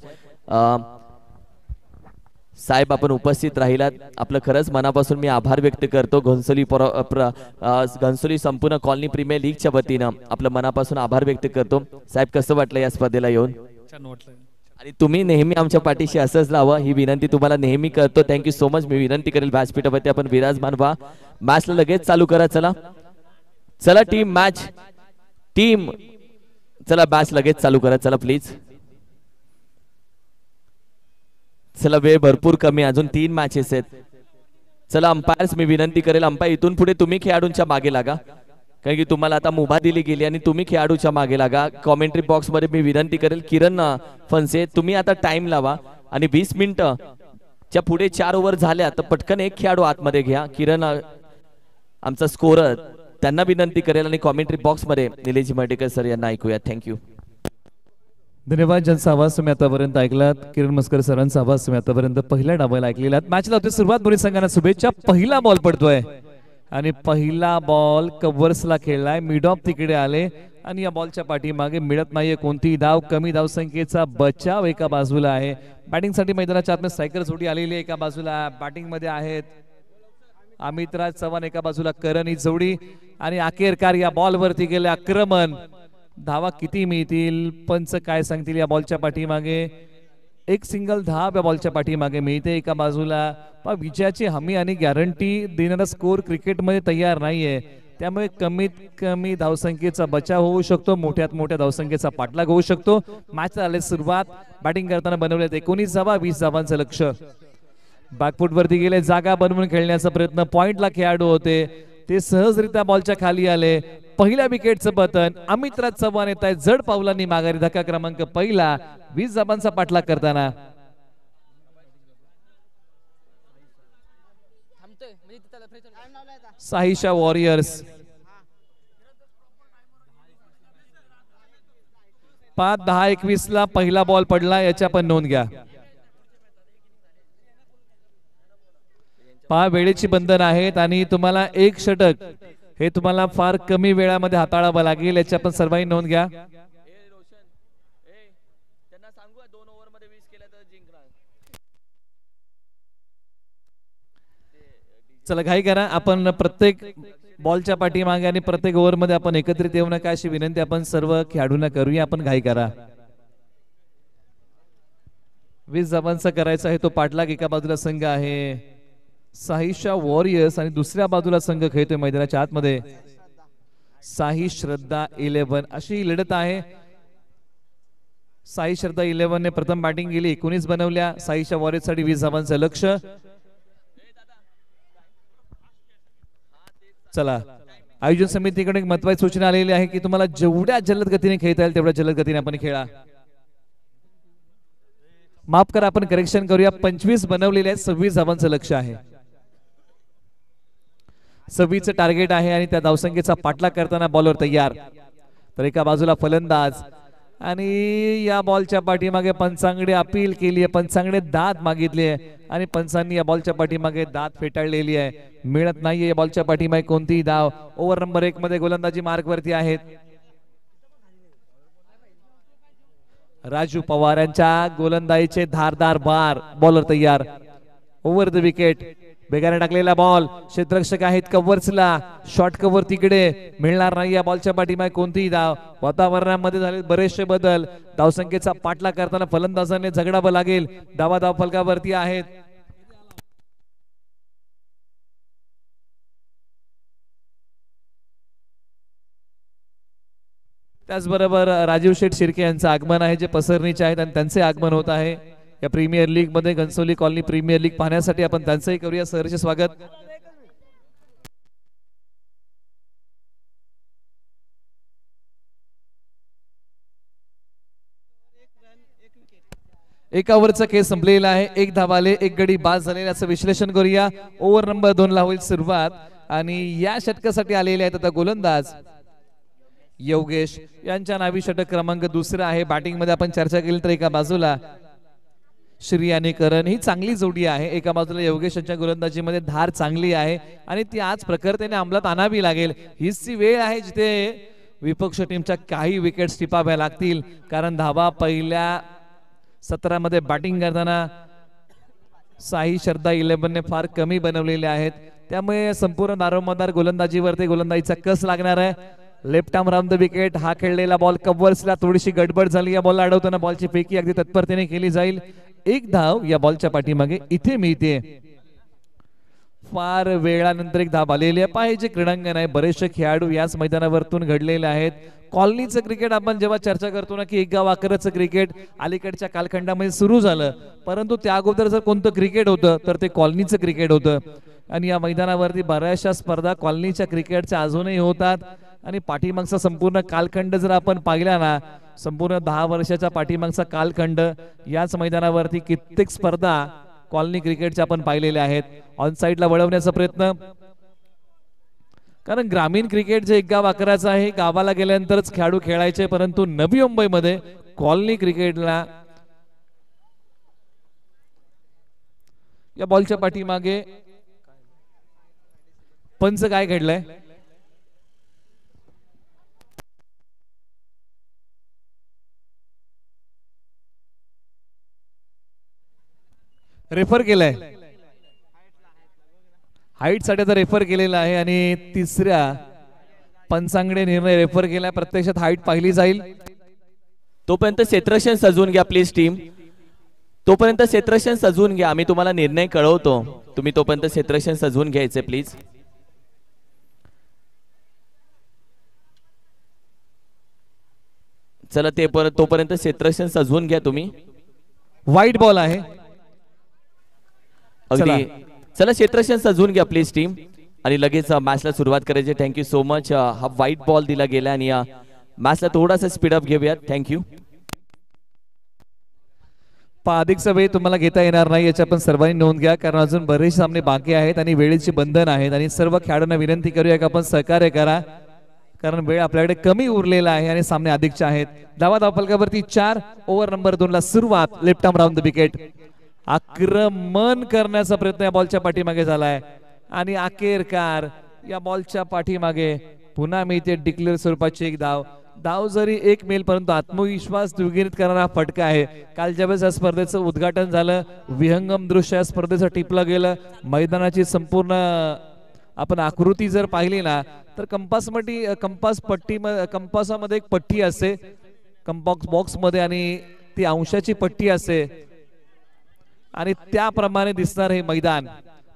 साहेब आपण उपस्थित राहिलात, आपलं खरंच मनापासून मी आभार व्यक्त करतो. घनसोली संपूर्ण कॉलनी प्रीमियर लीगच्या वतीनं आपलं मनापासून आभार व्यक्त करतो. साहेब कसं वाटलं या स्पर्धेला येऊन? छान वाटलं. आणि तुम्ही नेहमी आमच्या पाठीशी असंच राहावं ही विनंती तुम्हाला नेहमी करतो. Thank you so much. मी विनंती करेल व्यासपीठावरती आपण विराजमान व्हा. मॅचला लगेच चालू करा. चला चला टीम, मॅच टीम, चला मॅच लगेच चालू करा. चला प्लीज. चला वेळ भरपूर कमी, अजून 3 मॅचेस आहेत. चला अंपायर्स, मी विनंती करेल अंपायर इथून पुढे तुम्ही खेळाडूंच्या मागे लागा, कारण की तुम्हाला आता मुभा दिली गेली आणि तुम्ही खेळाडूच्या मागे लागा. कॉमेंट्री बॉक्स मध्ये मी विनंती करेल किरण फनसे, तुम्ही आता टाइम लावा आणि 20 मिनिटं च्या पुढे 4 ओव्हर झाल्या तर पटकन एक खेळाडू आतमध्ये घ्या. किरण आमचा स्कोरर, त्यांना विनंती करेल आणि कॉमेंट्री बॉक्स मध्ये निलेश मर्डेकर सर यांना ऐकूया. थँक्यू. धन्यवाद. ज्यांचा आवाज तुम्ही आतापर्यंत ऐकलात, किरण मस्कर सरांचा आवाज तुम्ही आतापर्यंत पहिल्या डावाला ऐकलेला. मॅचला होते सुरुवात. दोन्ही संघांना शुभेच्छा. पहिला बॉल पडतोय आणि पहिला बॉल कव्हर्सला खेळलाय. मिड ऑफ तिकडे आले आणि या बॉलच्या पाठीमागे मिळत नाहीये कोणती धाव. कमी धावसंख्येचा बचाव एका बाजूला आहे. बॅटिंगसाठी मैदानाच्या आतमध्ये स्ट्रायकर जोडी आलेली एका बाजूला. बॅटिंग मध्ये आहेत अमितराज चव्हाण एका बाजूला, करण ही जोडी. आणि अखेरकार या बॉल वरती गेले आक्रमण. धावा किती मिळतील, पंच काय सांगतील या बॉलच्या पाठीमागे? एक सिंगल धाव या बॉलच्या पाठीमागे मिळते. एका बाजूला विजयाची हमी आणि गॅरंटी देणारा स्कोर क्रिकेटमध्ये तयार नाहीये, त्यामुळे कमीत कमी धावसंख्येचा बचाव होऊ शकतो, मोठ्यात मोठ्या धावसंख्येचा पाठलाग होऊ शकतो. मॅच झाली सुरुवात. बॅटिंग करताना बनवलेत 19 धावा, 20 धावांचं लक्ष. बॅकफूट वरती गेले, जागा बनवून खेळण्याचा प्रयत्न. पॉइंटला खेळाडू होते ते सहजरित्या बॉलच्या खाली आले. पहिल्या विकेटचं पतन. अमितराज चव्हाण येत आहेत जड पावलांनी माघारी. धक्का क्रमांक पहिला. 20 धावांचा पाठलाग करताना साहिशा वॉरियर्स 5-10-21 ला पहिला बॉल पडला, याच्या पण नोंद घ्या. वेळेची बंधन आहेत आणि तुम्हाला एक षटक हे तुम्हाला फार कमी वेळामध्ये हाताळावं लागेल, याच्या पण सर्वांनी नोंद घ्या. चला घाई करा. आपण प्रत्येक बॉलच्या पाठीमागे आणि प्रत्येक ओव्हर मध्ये आपण एकत्रित येऊ नका अशी विनंती आपण सर्व खेळाडूंना करूया. आपण घाई करा. 20 धावांचा करायचा आहे तो पाठलाग. एका बाजूला संघ आहे साहिशा वॉरियर्स आणि दुसऱ्या बाजूला संघ खेळतोय मैदानाच्या आतमध्ये साई श्रद्धा 11. अशी लढत आहे. साई श्रद्धा 11 ने प्रथम बॅटिंग केली, 19 बनवल्या. साईशा वॉरियर्स साठी 20 धावांचं लक्ष. चला आयोजन समितीकडे एक महत्त्वाची सूचना आलेली आहे की तुम्हाला जेवढ्या जलद गतीने खेळता येईल तेवढ्या जलद गतीने आपण खेळा. माफ करा, आपण करेक्शन करूया. 25 बनवलेले आहेत, 26 धावांचं लक्ष आहे. 26 टार्गेट आहे आणि त्या धावसंख्येचा पाठलाग करताना बॉलर तयार. तर एका बाजूला फलंदाज आणि या बॉलच्या पाठीमागे पंचांकडे अपील केली आहे, पंचांकडे दाद मागितली आहे आणि पंचांनी या बॉलच्या पाठीमागे दाद फेटाळलेली आहे. मिळत नाहीये या बॉलच्या पाठीमागे कोणतीही धाव. ओव्हर नंबर 1 मध्ये गोलंदाजी मार्क वरती आहेत. राजू पवार यांच्या गोलंदाजीचे धारदार बार. बॉलर तयार. Over the wicket. बेगाने टाकलेला बॉल. क्षेत्ररक्षक आहेत कव्हर्सला. शॉर्ट कव्हर तिकडे मिळणार नाही या बॉलच्या पाठीमागे कोणतीही धाव. वातावरणामध्ये झाले बरेचसे बदल. धावसंख्येचा पाठलाग करताना फलंदाजाने झगडावं लागेल. धावा धाव फलकावरती आहेत. त्याचबरोबर राजीव शेठ शिर्के यांचं आगमन आहे, जे पसरणीचे आहेत आणि त्यांचे आगमन होत आहे या प्रीमियर लीग मध्ये. घनसोली कॉलनी प्रीमियर लीग पाहण्यासाठी आपण त्यांचंही करूया सहर्ष स्वागत. एका ओव्हरचा खेळ संपलेला आहे. एक धावाले एक गडी बाद झालेले असं विश्लेषण करूया. ओव्हर नंबर 2 ला होईल सुरुवात आणि या षटकासाठी आलेले आहेत आता गोलंदाज योगेश यांच्या नावी षटक क्रमांक दुसरा आहे. बॅटिंग मध्ये आपण चर्चा केली तर एका बाजूला श्री आणि करण ही चांगली जोडी आहे. एका बाजूला योगेश यांच्या गोलंदाजीमध्ये धार चांगली आहे आणि ती आज प्रखरतेने अंमलात आणावी लागेल. हीच ती वेळ आहे जिथे विपक्ष टीमच्या काही विकेट्स टिपाव्या लागतील कारण धावा पहिल्या 17 मध्ये बॅटिंग करताना साई श्रद्धा 11 ने फार कमी बनवलेले आहेत. त्यामुळे संपूर्ण दारोमदार गोलंदाजीवरती गोलंदाजीचा कस लागणार आहे. Left arm round the wicket हा खेळलेला बॉल कव्हर्सला थोडीशी गडबड झाली. या बॉलला अडवताना बॉलची फेकी अगदी तत्परतेने केली जाईल. एक धाव या बॉलच्या पाठीमागे इथे मिळते. फार वेळानंतर एक धाव आलेली आहे. पाहिजे क्रीडांगण आहे. बरेचसे खेळाडू याच मैदानावरतून घडलेले आहेत. कॉलनीचं क्रिकेट आपण जेव्हा चर्चा करतो ना की एक गाव आकाराचं क्रिकेट अलीकडच्या कालखंडामध्ये सुरू झालं परंतु त्या अगोदर जर कोणतं क्रिकेट होतं तर ते कॉलनीचं क्रिकेट होतं आणि या मैदानावरती बऱ्याचशा स्पर्धा कॉलनीच्या क्रिकेटच्या अजूनही होतात आणि पाठीमागचा संपूर्ण कालखंड जर आपण पाहिला ना संपूर्ण 10 वर्षाच्या पाठीमागचा कालखंड याच मैदानावरती कित्येक स्पर्धा कॉलनी क्रिकेटच्या आपण पाहिलेल्या आहेत. ऑन साइडला वळवण्याचा प्रयत्न कारण ग्रामीण क्रिकेट जे एक गाव आकाराचं आहे गावाला गेल्यानंतरच खेळाडू खेळायचे परंतु नवी मुंबईमध्ये कॉलनी क्रिकेटला या बॉलच्या पाठीमागे पंच काय घडलंय रेफर केलाय हाईट साठी रेफर केलेला आहे आणि तिसऱ्या पंचांकडे निर्णय रेफर केला. प्रत्यक्षात हाईट पाहिली जाईल. तोपर्यंत क्षेत्ररक्षण सजवून घ्या प्लीज टीम. तोपर्यंत क्षेत्ररक्षण सजवून घ्या. आम्ही तुम्हाला निर्णय कळवतो. तुम्ही तोपर्यंत क्षेत्ररक्षण सजवून घ्यायचे प्लीज. चला ते तोपर्यंत क्षेत्ररक्षण सजवून घ्या तुम्ही. वाईट बॉल आहे. अगदी चला क्षेत्ररक्षण सजवून घ्या प्लीज टीम आणि लगेच मॅचला सुरुवात करायची. Thank you so much. हा व्हाईट बॉल दिला गेला आणि या मॅचला थोडासा स्पीडअप घेऊयात. थँक्यू. अधिकचा वेळ तुम्हाला घेता येणार नाही याची आपण सर्वांनी नोंद घ्या कारण अजून बरेच सामने बाकी आहेत आणि वेळेची बंधन आहेत आणि सर्व खेळाडूंना विनंती करूया की आपण सहकार्य करा कारण वेळ आपल्याकडे कमी उरलेला आहे आणि सामने अधिकचे आहेत. धावा धावफलकावरती 4. ओव्हर नंबर 2 ला सुरुवात. Left arm round the wicket आक्रमण करण्याचा प्रयत्न या बॉलच्या पाठीमागे झालाय आणि अखेरकार या बॉलच्या पाठीमागे पुन्हा मिळते डिक्लेअर स्वरूपाची एक धाव. धाव जरी एक मिळेल परंतु आत्मविश्वास द्विगुणित करणारा फटका आहे. काल ज्यावेळेस या स्पर्धेचं उद्घाटन झालं विहंगम दृश्य या स्पर्धेचं टिपलं गेलं. मैदानाची संपूर्ण आपण आकृती जर पाहिली ना तर कंपासामध्ये एक पट्टी असते कंपास बॉक्स मध्ये आणि ती अंशाची पट्टी असते आणि त्याप्रमाणे दिसणार हे मैदान.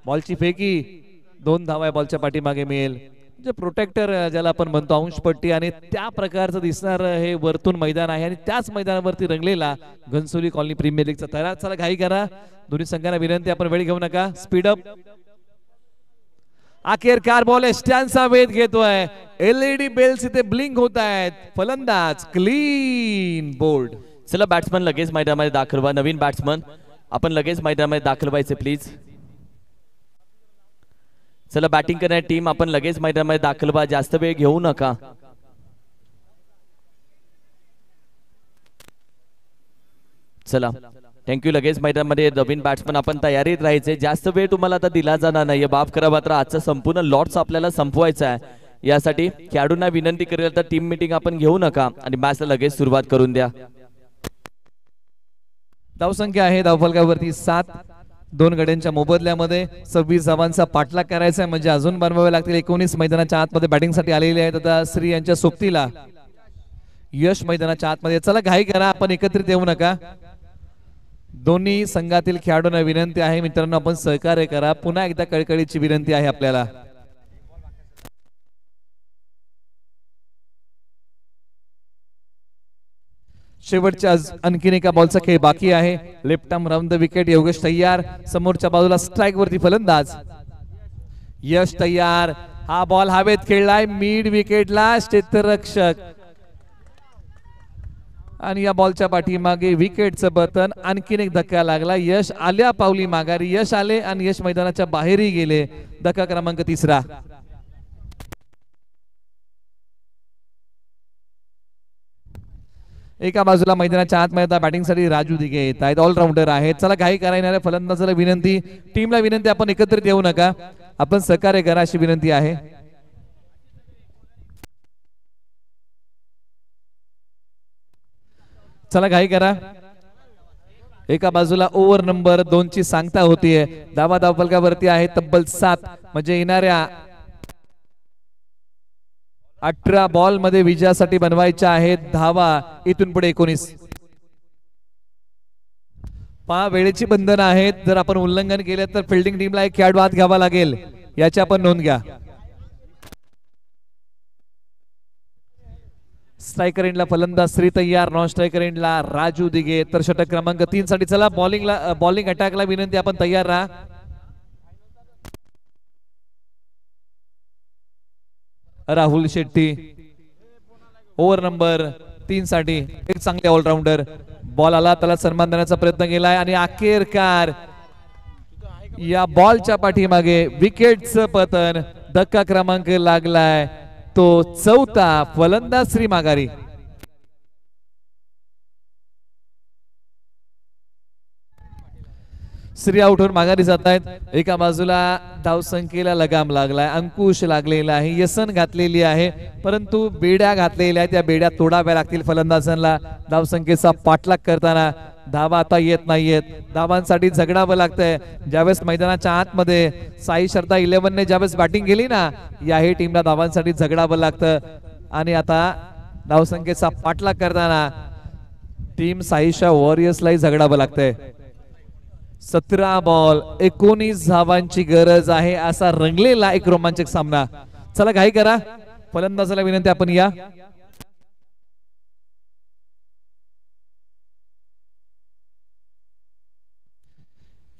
बॉलची फेकी 2 धावा बॉलच्या पाठीमागे मिळेल. म्हणजे प्रोटेक्टर ज्याला आपण म्हणतो अंशपट्टी आणि त्या प्रकारचं दिसणार हे वरतून मैदान आहे आणि त्याच मैदानावरती रंगलेला घनसोली कॉलनी प्रीमियर लीगचा थरा. चला घाई करा. दोन्ही संघांना विनंती आपण वेळ घेऊ नका. स्पीडअप. अखेरकार बॉल स्टँडचा वेध घेतोय. एलईडी बेल्स इथे ब्लिंक होत आहेत. फलंदाज क्लीन बोल्ड. चला बॅट्समन लगेच मैदानामध्ये दाखल व्हा. नवीन बॅट्समन आपण लगेच मैदानामध्ये दाखल व्हायचे प्लीज. चला बॅटिंग करणारी टीम आपण लगेच मैदानामध्ये दाखल व्हा. जास्त वेळ घेऊ नका. चला थँक्यू. लगेच मैदानामध्ये नवीन बॅट्समन आपण तयारीत राहायचे. जास्त वेळ तुम्हाला आता दिला जाणार नाही. माफ करा मात्र आजचा संपूर्ण लॉट्स आपल्याला संपवायचा आहे. यासाठी खेळाडूंना विनंती करेल तर टीम मीटिंग आपण घेऊ नका आणि मॅचला लगेच सुरुवात करून द्या. धावसंख्या आहे धावफलकावरती 7. 2 गड्यांच्या मोबदल्यामध्ये 26 धावांचा पाठलाग करायचा आहे म्हणजे अजून बनवावे लागतील. 19 मैदानाच्या आतमध्ये बॅटिंग साठी आलेले आहेत. आता श्री यांच्या सोबतीला यश मैदानाच्या आतमध्ये. चला घाई करा. आपण एकत्रित येऊ नका. दोन्ही संघातील खेळाडूंना विनंती आहे मित्रांनो आपण सहकार्य करा. पुन्हा एकदा कळकळीची विनंती आहे आपल्याला. शेवटच्या आणखीन एका बॉलचा खेळ बाकी आहे. Left arm round the wicket. Yogesh तयार. समोरच्या बाजूला स्ट्राइक वरती फलंदाज यश तयार. हा बॉल हवेत खेळलाय मिड विकेटला. क्षेत्ररक्षक आणि या बॉलच्या पाठीमागे विकेटचं बटन. आणखीन एक धक्का लागला. यश आल्या पावली माघारी. यश आले आणि यश मैदानाच्या बाहेरही गेले. धक्का क्रमांक 3. एका बाजूला मैदानाच्या आतमध्ये बॅटिंगसाठी राजू दिघे येत आहेत. ऑलराऊंडर आहेत. चला घाई करायला फलंदाजाला विनंती, टीमला विनंती, आपण एकत्रित येऊ नका, आपण सहकार्य करा अशी विनंती आहे. चला घाई करा. एका बाजूला ओव्हर नंबर 2 ची सांगता होतीये. धावा धावफलकावरती आहे तब्बल 7, म्हणजे येणाऱ्या 18 बॉल मध्ये विजयासाठी बनवायच्या आहेत धावा. इथून पुढे 19. वेळेची बंधनं आहेत. जर आपण उल्लंघन केले तर फिल्डिंग टीमला एक खेळाडू आत घ्यावा लागेल, याची आपण नोंद घ्या. स्ट्रायकर एंडला फलंदाज श्री तयार, नॉन स्ट्रायकर एंडला राजू दिघे. तर षटक क्रमांक 3 साठी चला बॉलिंग अटॅकला विनंती, आपण तयार राहा. राहुल शेट्टी ओव्हर नंबर 3 साठी एक चांगले ऑलराऊंडर. बॉल आला, त्याला सन्मान देण्याचा प्रयत्न केलाय आणि अखेरकार या बॉलच्या पाठीमागे विकेटचं पतन. धक्का क्रमांक लागलाय तो 4था. फलंदाज श्री माघारी. श्री आउट होऊन माघारी जात आहेत. एका बाजूला धावसंख्येला लगाम लागलाय, अंकुश लागलेला आहे, यसन घातलेली आहे, परंतु बेड्या घातलेल्या आहेत. त्या बेड्या तोडाव्या लागतील फलंदाजांना धावसंख्येचा पाठलाग करताना. धावा आता येत नाहीयेत, धावांसाठी झगडावं लागतंय. ज्यावेळेस मैदानाच्या आतमध्ये साई शर्दा 11 ने ज्यावेळेस बॅटिंग केली ना, याही टीमला धावांसाठी झगडावं लागतं. आणि आता धावसंख्येचा पाठलाग करताना टीम साईशा वॉरियर्सलाही झगडावं लागतंय. 17 बॉल 19 धावांची गरज आहे, असा रंगलेला एक रोमांचक सामना. चला घाई करा, फलंदाजाला विनंती, आपण या.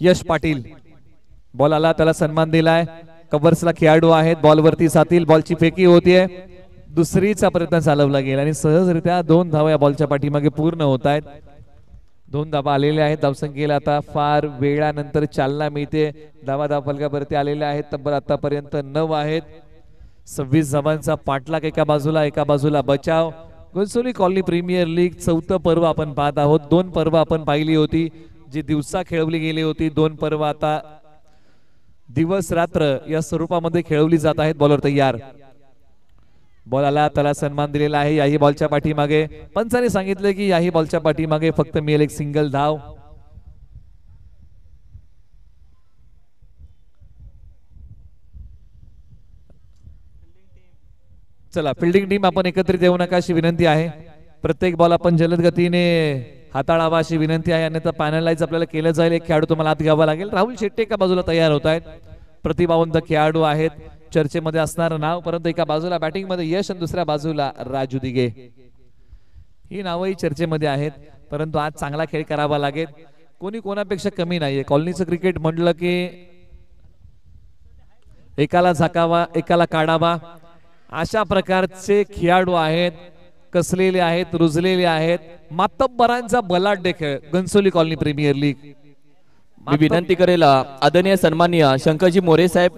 यश पाटील बॉल आला, त्याला सन्मान दिलाय. कव्हर्सला खेळाडू आहेत, बॉलवरती सातील. बॉलची फेकी होतीये, दुसरीचा प्रयत्न चालवला गेला आणि सहजरित्या 2 धावा या बॉलच्या पाठीमागे पूर्ण होत आहेत. 2 धावा आलेल्या आहेत. धावसंख्येला आता फार वेळानंतर चालना मिळते. धावा फलकावरती आलेल्या आहेत तब्बल आतापर्यंत 9 आहेत. 26 धावांचा पाठलाग एका बाजूला बचाव. घनसोली कॉलनी प्रीमियर लीग 4थं पर्व आपण पाहत आहोत. 2 पर्व आपण पाहिली होती जी दिवसा खेळवली गेली होती. 2 पर्व आता दिवस रात्र या स्वरूपामध्ये खेळवली जात आहेत. बॉलर तयार, बॉल आला, त्याला सन्मान दिलेला आहे. याही बॉलच्या पाठीमागे पंचाने सांगितले की याही बॉलच्या पाठीमागे फक्त मिळेल एक सिंगल धाव. चला फिल्डिंग टीम आपण एकत्रित येऊ नका अशी विनंती आहे. प्रत्येक बॉल आपण जलद गतीने हाताळावा अशी विनंती आहे, अन्यथा पॅनलाइज आपल्याला केलं जाईल. एक खेळाडू तुम्हाला आत घ्यावा लागेल. राहुल शेट्टी एका बाजूला तयार होत आहेत. प्रतिभावंत खेळाडू आहेत, चर्चेमध्ये असणारं नाव, परंतु एका बाजूला बॅटिंग मध्ये यश आणि दुसऱ्या बाजूला राजू दिघे. ही नावही चर्चेमध्ये आहेत, परंतु आज चांगला खेळ करावा लागेल. कोणी कोणापेक्षा कमी नाहीये. कॉलनीचं क्रिकेट म्हटलं की एकाला झाकावा एकाला काढावा अशा प्रकारचे खेळाडू आहेत. कसलेले आहेत, रुजलेले आहेत. मातब्बरांचा बलाढ्य खेळ घनसोली कॉलनी प्रीमियर लीग. मी विनंती करेल आदरणीय सन्माननीय शंकरजी मोरे साहेब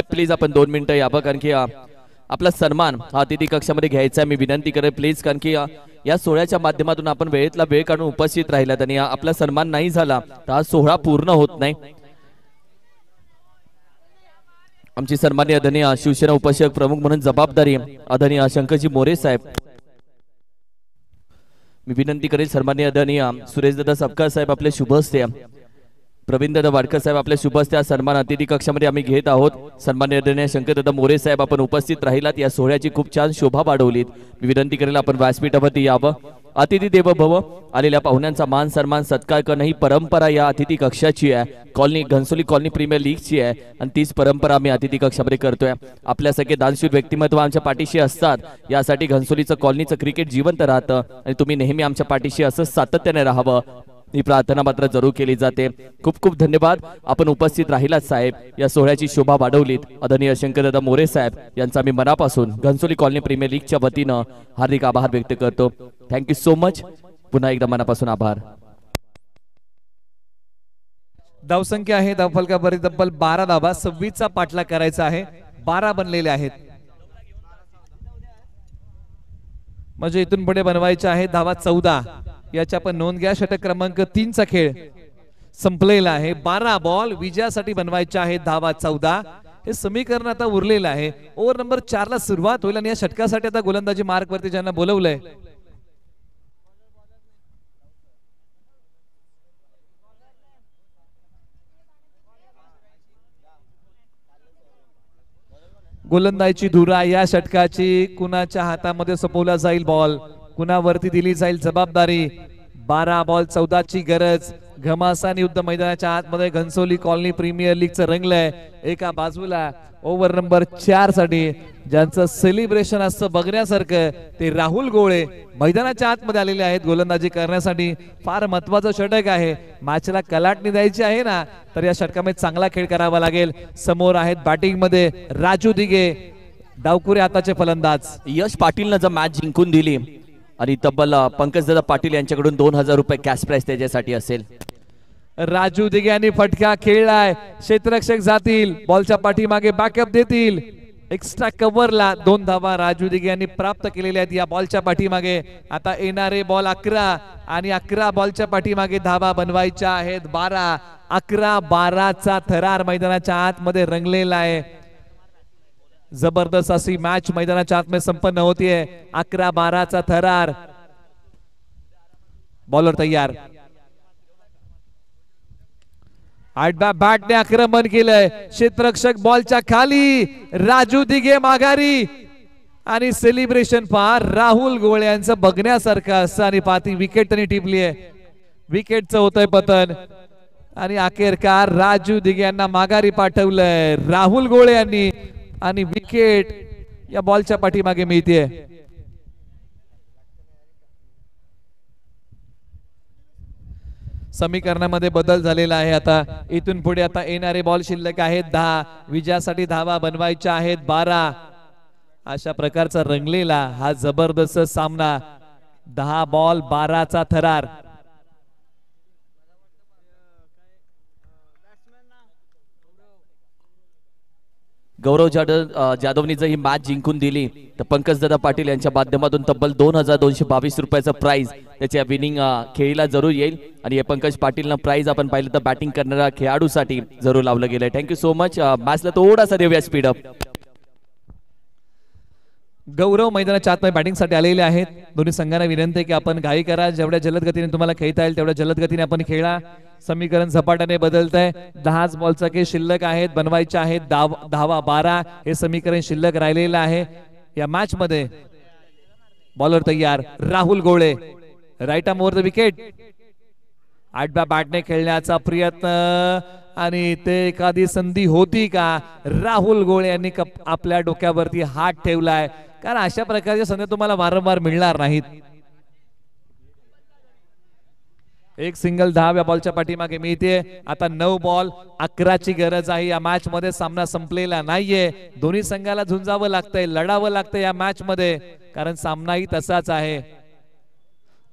प्लीज आपण 2 मिनिटं यावं, कारण की आपला सन्मान हा अतिथी कक्षामध्ये घ्यायचा आहे. मी विनंती करेल प्लीज, कारण की या सोहळ्याच्या माध्यमातून आपण वेळेतला वेळ काढून उपस्थित राहिलात आणि आपला सन्मान नाही झाला तर हा सोहळा पूर्ण होत नाही. आमची सन्माननीय आदरणीय शिवसेना उपशहर प्रमुख म्हणून जबाबदारी आदरणीय शंकरजी मोरे साहेब. मी विनंती करेल सन्माननीय आदरणीय सुरेशदादा सपकाळ साहेब आपले शुभ हस्ते, प्रवीणदादा वाडकर साहेब आपल्या शुभ हस्ते सन्मान अतिथी कक्षामध्ये आम्ही घेत आहोत. सन्माननीय आदरणीय शंकरदादा मोरे साहेब आपण उपस्थित राहिलात, या सोहळ्याची खूप छान शोभा वाढवलीत. मी विनंती करेल आपण व्यासपीठावरती यावं. अतिथी देव भव, आलेल्या पाहुण्यांचा मान सन्मान सत्कार करणं ही परंपरा या अतिथी कक्षाची आहे. कॉलनी घनसोली कॉलनी प्रीमियर लीगची आहे आणि तीच परंपरा आम्ही अतिथी कक्षामध्ये करतोय. आपल्यासारखे दानशूर व्यक्तिमत्व आमच्या पाठीशी असतात, यासाठी घनसोलीचं कॉलनीचं क्रिकेट जिवंत राहतं आणि तुम्ही नेहमी आमच्या पाठीशी असं सातत्याने राहावं ही प्रार्थना मात्र जरूर केली जाते. खूप खूप धन्यवाद, आपण उपस्थित राहिलात साहेब. या सोहळ्याची शोभा वाढवलीत. आदरणीय शंकरदादा मोरे साहेब यांचा मी मनापासून घनसोली कॉलनी प्रीमियर लीगच्या वतीनं हार्दिक आभार व्यक्त करतो. Thank you so much. पुन्हा एकदा मनापासून आभार. धावसंख्या आहे धावफलकावरील तब्बल 12 धावा. 26चा पाठलाग करायचा आहे. 12 बनलेले आहेत, म्हणजे इथून पुढे बनवायचे आहेत धावा 14. याची आपण नोंद घ्या. षटक क्रमांक 3चा खेळ संपलेला आहे. 12 बॉल विजयासाठी बनवायचे आहेत धावा 14. हे समीकरण आता उरलेलं आहे. ओव्हर नंबर 4 ला सुरुवात होईल आणि या षटकासाठी आता गोलंदाजी मार्क वरती ज्यांना बोलवलंय गोलंदाजीची धुरा या षटकाची कुणाच्या हातामध्ये सोपवला जाईल बॉल, कुणावरती दिली जाईल जबाबदारी. 12 बॉल 14ची गरज. घमासान युद्ध मैदानाच्या आतमध्ये घनसोली कॉलनी प्रीमियर लीगचं रंगलंय. एका बाजूला ओव्हर नंबर 4 साठी ज्यांचं सेलिब्रेशन असतं बघण्यासारखं ते राहुल गोळे मैदानाच्या आतमध्ये आलेले आहेत गोलंदाजी करण्यासाठी. फार महत्वाचं षटक आहे. मॅचला कलाटणी द्यायची आहे ना, तर या षटकामध्ये चांगला खेळ करावा लागेल. समोर आहेत बॅटिंग मध्ये राजू दिघे, डावकुरे हाताचे फलंदाज. यश पाटीलनं जर मॅच जिंकून दिली आणि तब्बल पंकजदादा पाटील यांच्याकडून 2000 रुपये कॅश प्राइस त्याच्यासाठी असेल. राजू दिघे यांनी फटका खेळलाय. क्षेत्ररक्षक जातील, बॉलच्या पाठीमागे बॅकअप देतील. एक्स्ट्रा कव्हरला 2 धावा राजू दिघे यांनी प्राप्त केलेल्या आहेत या बॉलच्या पाठीमागे. आता येणारे बॉल 11 आणि 11 बॉलच्या पाठीमागे धावा बनवायच्या आहेत 12. 11-12चा थरार मैदानाच्या आतमध्ये रंगलेला आहे. जबरदस्त अशी मॅच मैदानाच्या आतमध्ये संपन्न होतीये. 11-12चा थरार. बॉलर तयार. आडव्या बॅटने आक्रमण केलंय. क्षेत्ररक्षक बॉलच्या खाली, राजू दिघे माघारी आणि सेलिब्रेशन पहा राहुल गोळे यांचं बघण्यासारखं असं. आणि पाती विकेट त्यांनी टिपली आहे. विकेटचं होतंय पतन आणि अखेरकार राजू दिघे यांना माघारी पाठवलंय राहुल गोळे यांनी आणि विकेट या बॉलच्या पाठीमागे मिळते. समीकरणामध्ये बदल झालेला आहे. आता इथून पुढे आता येणारे बॉल शिल्लक आहेत 10. विजयासाठी धावा बनवायच्या आहेत 12. अशा प्रकारचा रंगलेला हा जबरदस्त सामना. 10 बॉल 12चा थरार. गौरव जाधवनी जर ही मॅच जिंकून दिली तर पंकजदादा पाटील यांच्या माध्यमातून तब्बल 2222 रुपयाचं प्राइज त्याच्या विनिंग खेळीला जरूर येईल. आणि हे पंकज पाटीलनं प्राइज आपण पाहिलं तर बॅटिंग करणाऱ्या खेळाडूसाठी जरूर लावलं गेलंय. Thank you so much. मॅचला थोडासा देऊया स्पीडअप. गौरव मैदानाच्या आतमध्ये बॅटिंग साठी आलेले आहेत. दोन्ही संघांना विनंती आहे की आपण घाई करा. जेवढ्या जलद गतीने तुम्हाला खेळता येईल तेवढ्या जलद गतीने आपण खेळा. समीकरण झपाट्याने बदलत आहे. 10 बॉलचा खेळ शिल्लक आहेत, बनवायचे आहेत धावा 12. हे समीकरण शिल्लक राहिलेलं आहे या मॅच मध्ये. बॉलर तयार Rahul Gole. Right arm over the wicket. आडव्या बॅटने खेळण्याचा प्रयत्न आणि ते एखादी संधी होती का. राहुल गोळे यांनी आपल्या डोक्यावरती हात ठेवलाय, कारण अशा प्रकारच्या संधी तुम्हाला वारंवार मिळणार नाहीत. एक सिंगल 10व्या बॉलच्या पाठीमागे मिळते. आता 9 बॉल 11ची गरज आहे. या मॅच मध्ये सामना संपलेला नाहीये. दोन्ही संघाला झुंजावं लागतंय, लढावं लागतंय या मॅच मध्ये, कारण सामनाही तसाच आहे.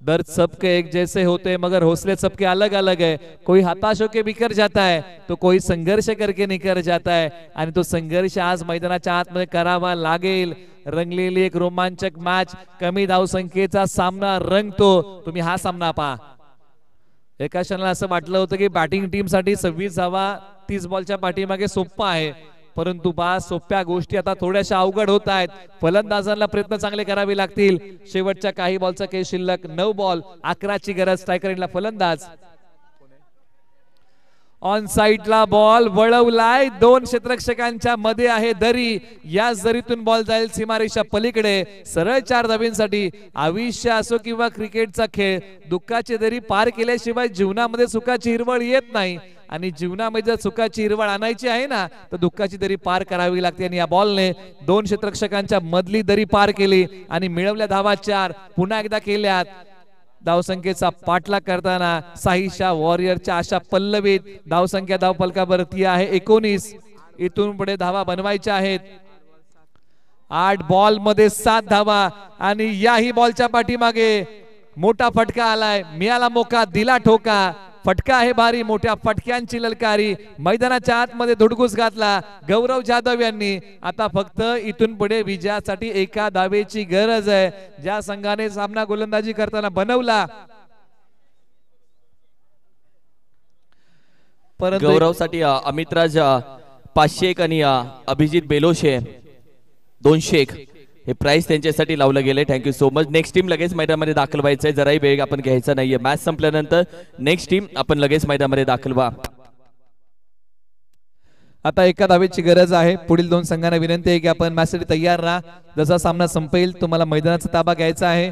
दर्द सबके एक जैसे होते मगर हौसले सबके अलग अलग है. कोई हताश होके बिखर जाता है तो कोई संघर्ष करके निखर जाता है. आणि तो संघर्ष आज मैदानाच्या आतमध्ये करावा लागेल. रंगलेली एक रोमांचक मॅच. कमी धावसंख्येचा सामना रंगतो. तुम्ही हा सामना पहा. एका क्षणाला असं वाटलं होतं की बॅटिंग टीम साठी 26 धावा 30 बॉलच्या पाठीमागे सोप्पा आहे, परंतु सोप्या गोष्टी आता थोड्याशा अवघड होत आहेत. फलंदाजांना प्रयत्न चांगले करावे लागतील. शेवटच्या काही बॉलचा खेळ शिल्लक. 9 बॉल 11ची गरज. स्ट्रायकरला फलंदाज. ऑन साइडला बॉल वळवलाय. 2 क्षेत्ररक्षकांच्या मध्ये आहे दरी. या जरीतून बॉल जाईल सीमारेषा पलीकडे. सरळ 4 धाब्यांसाठी. आयुष्य असो किंवा क्रिकेटचा खेळ, दुःखाची दरी पार केल्याशिवाय जीवनामध्ये सुखाची हिरवळ येत नाही. आणि जीवनामध्ये जर सुखाची हिरवळ आणायची आहे ना, तर दुःखाची दरी पार करावी लागते. आणि या बॉलने 2 क्षेत्ररक्षकांच्या मधली दरी पार केली आणि मिळवल्या धावा 4. पुन्हा एकदा केल्यात. धावसंख्येचा पाठलाग करताना साहिशा वॉरियरच्या अशा पल्लवीत धावसंख्या धावफलकावरती आहे 19. इथून पुढे धावा बनवायच्या आहेत. 8 बॉल मध्ये 7 धावा आणि याही बॉलच्या पाठीमागे मोठा फटका आलाय. मिळाला मोका, दिला ठोका. फटका आहे भारी, मोठ्या फटक्यांची ललकारी. मैदानाच्या आतमध्ये धुडगूस घातला गौरव जाधव यांनी. आता फक्त इथून पुढे विजयासाठी एका धावेची गरज आहे. ज्या संघाने सामना गोलंदाजी करताना बनवला, परंतु गौरवसाठी अमितराज 501 आणि अभिजित बेलोशे 201 हे प्राइस त्यांच्यासाठी लावलं गेले. Thank you so much. Next team लगेच मैदानामध्ये दाखल व्हायचंय. जराही वेग आपण घ्यायचा नाहीये. मॅच संपल्यानंतर नेक्स्ट टीम आपण लगेच मैदानामध्ये दाखल व्हा. आता एका धावेची गरज आहे. पुढील 2 संघांना विनंती आहे की आपण मॅचसाठी तयार राहा. जसा सामना संपेल तुम्हाला मैदानाचा ताबा घ्यायचा आहे.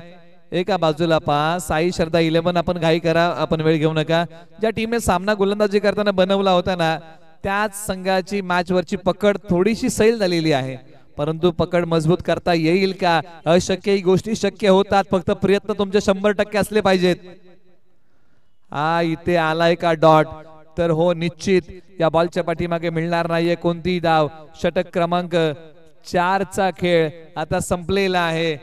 एका बाजूला पहा साई श्रद्धा 11. आपण घाई करा, आपण वेळ घेऊ नका. ज्या टीमने सामना गोलंदाजी करताना बनवला होता ना, त्याच संघाची मॅच वरची पकड थोडीशी सैल झालेली आहे. परंतु पकड मजबूत करता येईल का? अशक्य ही गोष्टी शक्य होतात. फक्त प्रयत्न तुमचे 100% असले पाहिजेत. इथे आलाय का डॉट? तर हो, निश्चित या बॉलच्या पाठीमागे मिळणार नाहीये कोणतीही धाव. षटक क्रमांक 4 चा खेळ आता संपलेला आहे.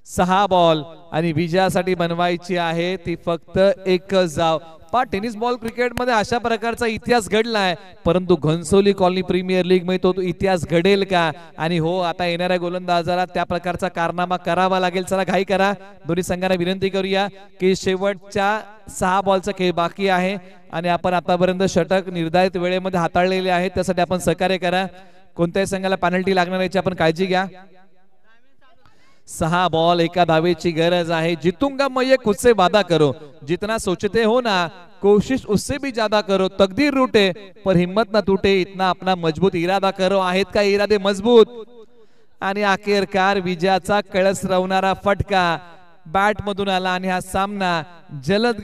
6 बॉल आणि विजयासाठी बनवायची आहे ती फक्त एकच धाव. टेनिस बॉल क्रिकेट मध्ये अशा प्रकारचा इतिहास घडलाय, परंतु घनसोली कॉलनी प्रीमियर लीग मध्ये तो इतिहास घडेल का? आणि हो, आता येणाऱ्या गोलंदाजाला त्या प्रकारचा कारनामा करावा लागेल. चला घाई करा. दोन्ही संघांना विनंती करूया की शेवटच्या 6 बॉलचा खेळ बाकी आहे आणि आपण आतापर्यंत षटक निर्धारित वेळेमध्ये हाताळलेले आहे. त्यासाठी आपण सहकार्य करा. कोणत्याही संघाला पेनल्टी लागणार याची आपण काळजी घ्या. 6 बॉल, एका धावेची गरज आहे. जीतूंगा मैं ये खुद से वादा करो, जितना सोचते हो ना कोशिश उससे भी ज्यादा करो. तकदीर रूटे पर हिम्मत ना टूटे, इतना अपना मजबूत इरादा करो. आहेत का इरादे मजबूत? आणि अखेरकार विजयाचा कळस रवणारा फटका बॅट मधून आला आणि हा सामना जलद